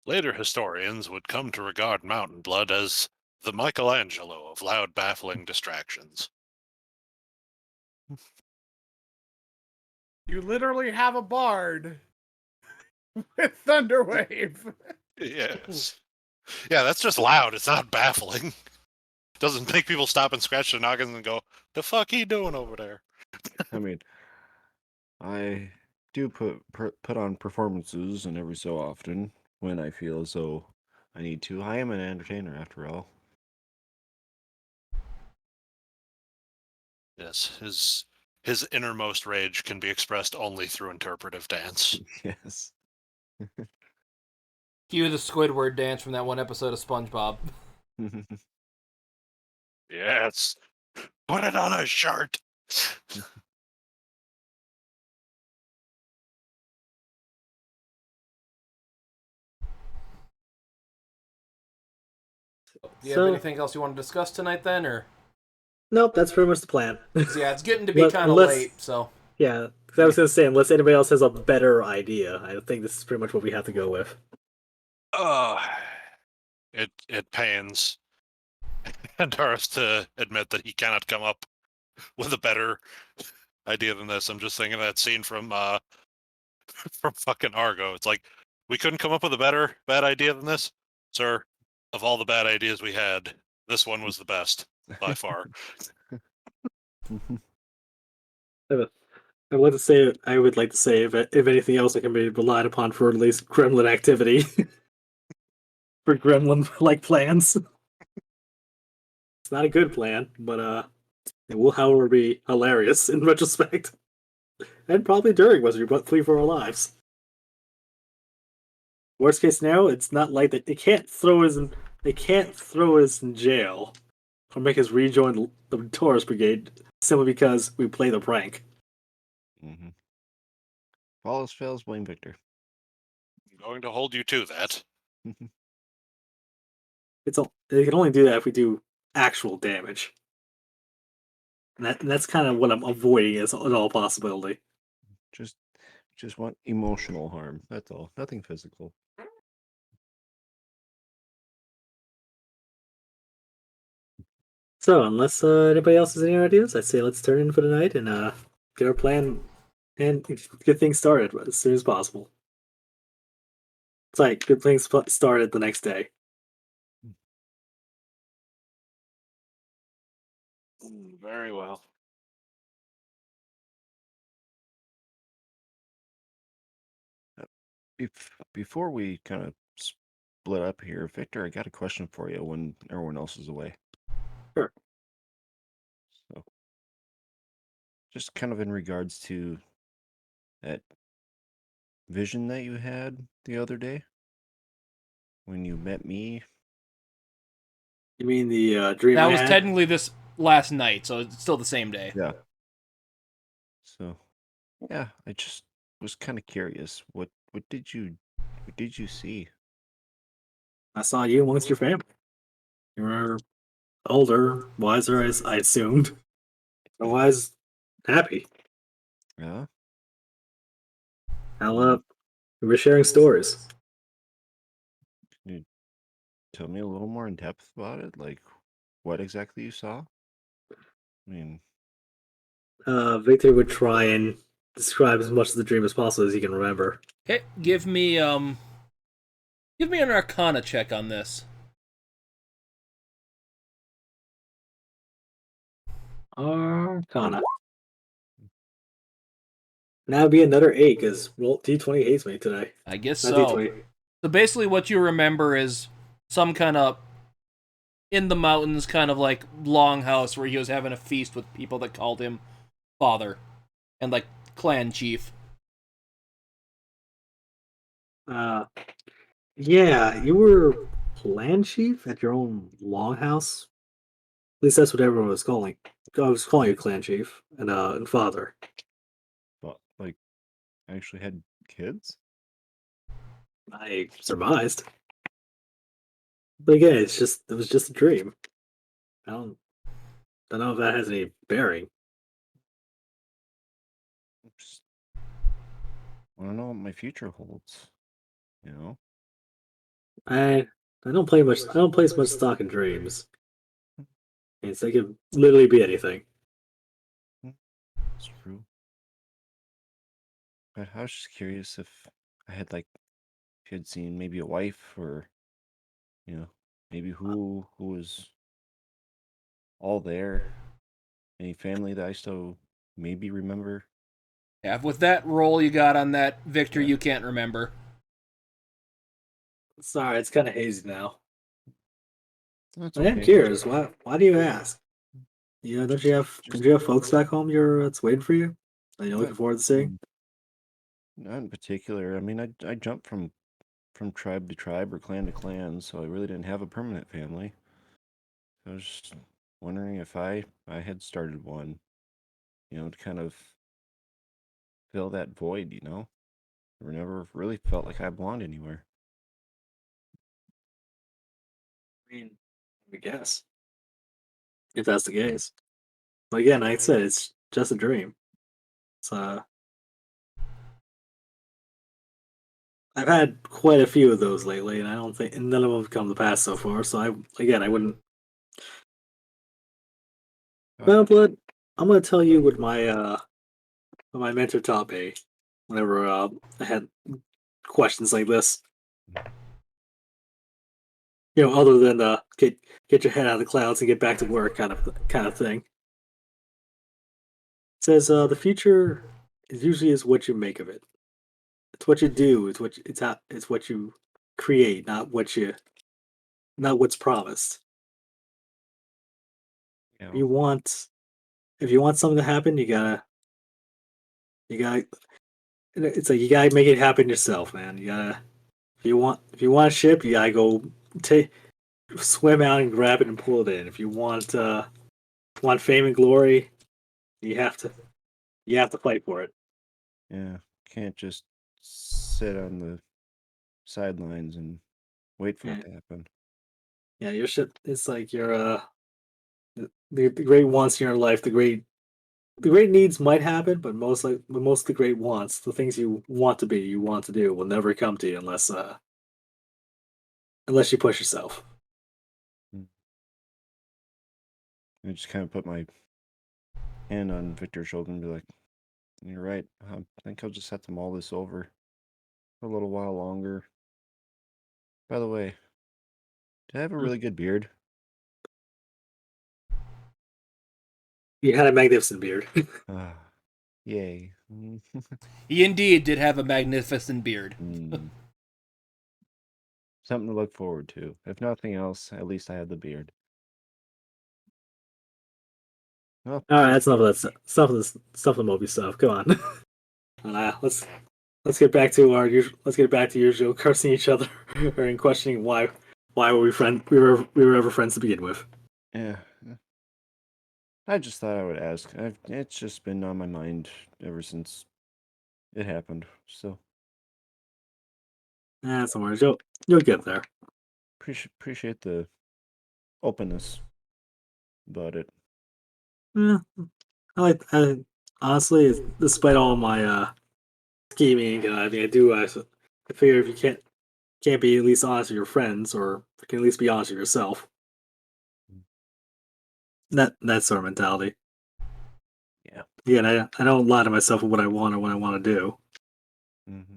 Later historians would come to regard Mountain Blood as the Michelangelo of loud, baffling distractions. You literally have a bard with Thunderwave. Yes. Yeah, that's just loud. It's not baffling. Doesn't make people stop and scratch their noggins and go, "The fuck he doing over there?" I mean, I do put on performances and every so often when I feel as though I need to. I am an entertainer after all. Yes, his innermost rage can be expressed only through interpretive dance. Yes. Cue the Squidward dance from that one episode of SpongeBob. Yes. Put it on a shirt. Do you have anything else you want to discuss tonight, then, or? Nope, that's pretty much the plan. Yeah, it's getting to be kind of late, so. Yeah, because I was going to say, unless anybody else has a better idea, I think this is pretty much what we have to go with. It pains Doris to admit that he cannot come up with a better idea than this. I'm just thinking of that scene from fucking Argo. It's like, we couldn't come up with a bad idea than this, sir. Of all the bad ideas we had, this one was the best by far. I would like to say, if anything else, it can be relied upon for at least gremlin activity. For gremlin-like plans. It's not a good plan, but it will, however, be hilarious in retrospect. And probably during was you flee for our lives. Worst case scenario, it's not like that. They can't throw us in jail or make us rejoin the Taurus Brigade simply because we played a prank. Mm-hmm. If all else fails, blame Victor. I'm going to hold you to that. They can only do that if we do actual damage. And that's kind of what I'm avoiding as at all possibility. Just want emotional harm. That's all. Nothing physical. So, unless anybody else has any ideas, I'd say let's turn in for the night and get our plan and get things started as soon as possible. It's like get things started the next day. Very well. Before we kind of split up here, Victor, I got a question for you when everyone else is away. Sure. So, just kind of in regards to that vision that you had the other day. when you met me. You mean the dream That I was had? technically this last night, so it's still the same day. Yeah. So, yeah, I just was kind of curious. What did you see? I saw you amongst your family. You were older, wiser, I assumed. Otherwise, happy. Yeah. How we were sharing stories. Can you tell me a little more in depth about it? Like, what exactly you saw? I mean, Victor would try and describe as much of the dream as possible as he can remember. Okay, give me an Arcana check on this. Arcana. Now it'd be another 8 because D20 hates me today. I guess Not so. D20. So basically, what you remember is some kind of in the mountains, kind of like longhouse where he was having a feast with people that called him father and like clan chief. Yeah, you were clan chief at your own longhouse. At least that's what everyone was calling. I was calling you clan chief and father. well, like, I actually had kids. I surmised. But again, it was just a dream. I don't know if that has any bearing. Just want to know what my future holds. You know? I don't play much. I don't place much stock in dreams. They could literally be anything. It's true. But I was just curious if I had like, if you had seen maybe a wife or, maybe who was all there. Any family that I still maybe remember. Yeah, with that roll you got on that, Victor, Yeah. you can't remember. Sorry, it's kind of hazy now. That's I am okay. curious. Why do you ask? Yeah, don't you have folks back home? That's waiting for you. That you're looking forward to seeing. Not in particular. I mean, I jumped from tribe to tribe or clan to clan, so I really didn't have a permanent family. I was just wondering if I had started one, to kind of fill that void, I never really felt like I belonged anywhere. I mean, I guess if that's the case. But again, like I said, it's just a dream. So I've had quite a few of those lately, and I don't think and none of them have come to pass so far. So I wouldn't. Well, but I'm gonna tell you what my mentor taught me whenever I had questions like this. Other than get your head out of the clouds and get back to work kind of thing. It says the future is usually is what you make of it. It's what you do. It's what you create, not what's promised. You If know, you want if you want something to happen, you gotta it's like you gotta make it happen yourself, man. You gotta if you want a ship, you gotta go take swim out and grab it and pull it in. If you want fame and glory, you have to fight for it. yeah, can't just sit on the sidelines and wait for Yeah, it to happen. yeah, your ship. It's like your the great wants in your life. The great needs might happen, but most of the great wants, the things you want to be, you want to do, will never come to you unless you push yourself. I just kind of put my hand on Victor's shoulder and be like, "You're right. I think I'll just have to mull this over for a little while longer." By the way, do I have a really good beard? You had a magnificent beard. Ah, yay. He indeed did have a magnificent beard. Something to look forward to. If nothing else, at least I have the beard. Well, All right, that's enough of that stuff. Stuff of the Moby stuff. Come on. Let's let's get back to our usual. Let's get back to usual cursing each other and questioning why were we friend we were ever friends to begin with. Yeah. I just thought I would ask. It's just been on my mind ever since it happened. So That's no worries. You'll get there. appreciate the openness about it. Yeah, honestly, despite all my scheming, I figure if you can't be at least honest with your friends, or you can at least be honest with yourself. That sort of mentality. Yeah. Yeah, and I don't lie to myself with what I want or what I want to do. Mm-hmm.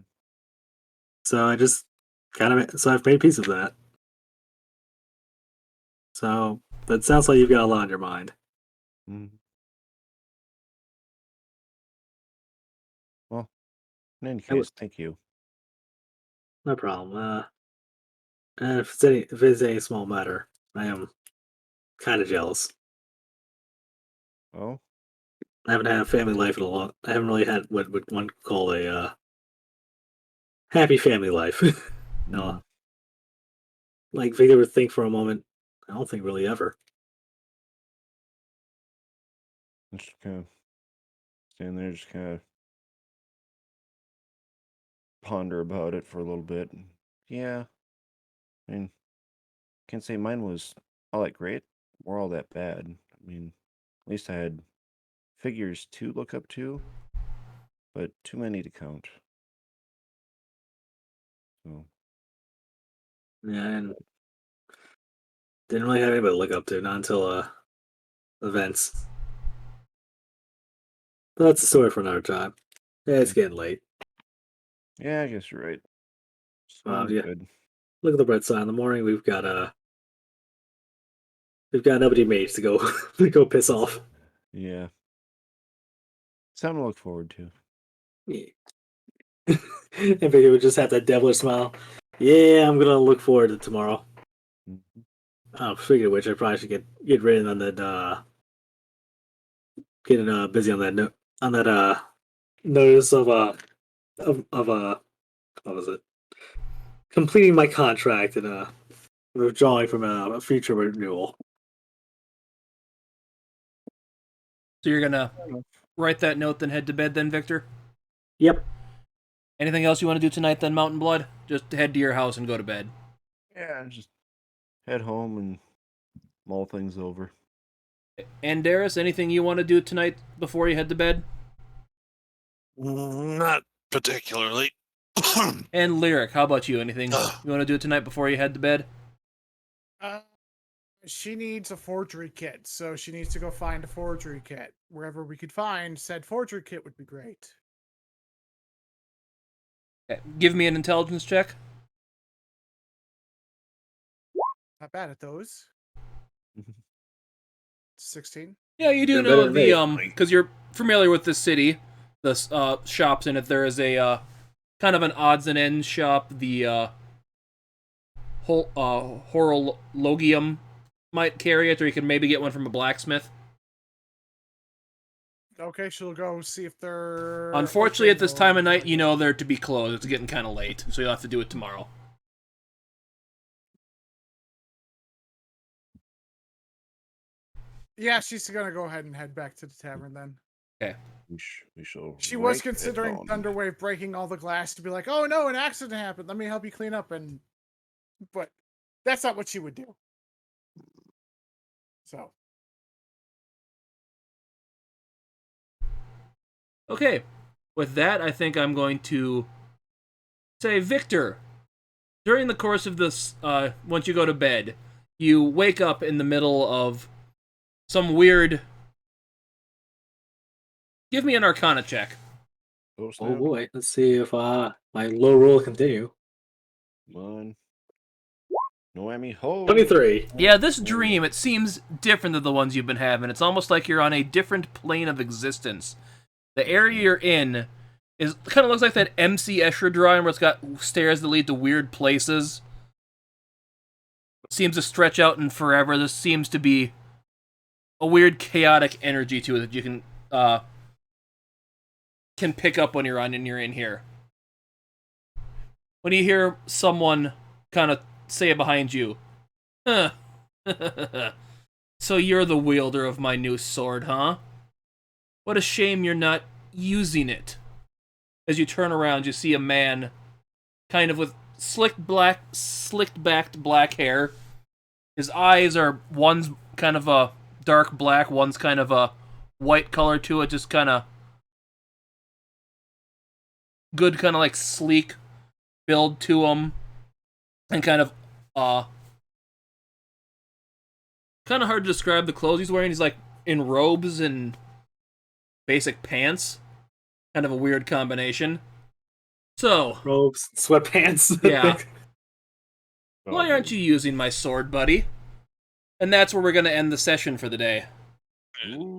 So I just I've made peace with that. So that sounds like you've got a lot on your mind. Mm-hmm. Well, in any I would- case, thank you. No problem. And if it's any small matter, I am kind of jealous. Oh, I haven't had a family life in a long. I haven't really had what one could call a happy family life. No, mm, like if you ever think for a moment, I don't think really ever. just kind of stand there, just kind of ponder about it for a little bit. Yeah, I mean, can't say mine was all that great or all that bad. I mean, at least I had figures to look up to, but too many to count. So, Yeah, and didn't really have anybody to look up to, not until events. But that's a story for another time. Yeah, it's getting late. yeah, I guess you're right. Sounds Yeah, good. look at the bright side. In the morning, we've got nobody mage to go to go piss off. Yeah, something to look forward to. Yeah. And Vicky would just have that devilish smile. Yeah, I'm gonna look forward to tomorrow. Mhm. Oh, speaking of which, I probably should get written on that. Getting busy on that note on that notice of what was it? Completing my contract and withdrawing from a future renewal. So you're gonna Fair enough. write that note, then head to bed, then Victor. Yep. Anything else you want to do tonight, then Mountain Blood? Just head to your house and go to bed. Yeah, just head home and mull things over. And Darius, anything you want to do tonight before you head to bed? Not particularly. And Lyric, how about you? Anything you want to do tonight before you head to bed? She needs a forgery kit, so she needs to go find a forgery kit. Wherever we could find said forgery kit would be great. Okay, give me an intelligence check. Not bad at those. 16. Yeah, you do Doing better know than the me. because you're familiar with the city, the shops in it. There is a kind of an odds and ends shop. The horologium might carry it, or you can maybe get one from a blacksmith. Okay, she'll go see if they're. Unfortunately, at open this time or of night, not. you know they're to be closed. It's getting kind of late, so you'll have to do it tomorrow. Yeah, she's gonna go ahead and head back to the tavern then. Okay. We shall. She was right considering on. Thunderwave breaking all the glass to be like, "Oh no, an accident happened. Let me help you clean up." But that's not what she would do. So Okay. With that, I think I'm going to say, Victor, during the course of this, once you go to bed, you wake up in the middle of some weird. Give me an Arcana check. Oh, Oh snap. boy, let's see if my low roll continue. Come on. Noemi, ho. 23. Yeah, this dream, it seems different than the ones you've been having. It's almost like you're on a different plane of existence. The area you're in is kind of looks like that MC Escher drawing where it's got stairs that lead to weird places. Seems to stretch out in forever. This seems to be a weird chaotic energy to it that you can pick up when you're in here. when you hear someone kind of say behind you, huh. So you're the wielder of my new sword, huh? What a shame you're not using it. As you turn around, you see a man kind of with slicked backed black hair. His eyes are, one's kind of a dark black, one's kind of a white color to it, just kind of good, kind of like sleek build to him, and kind of hard to describe the clothes he's wearing. He's like in robes and basic pants, kind of a weird combination. So, Robes, sweatpants. yeah. Why aren't you using my sword, buddy? And that's where we're going to end the session for the day. Ooh.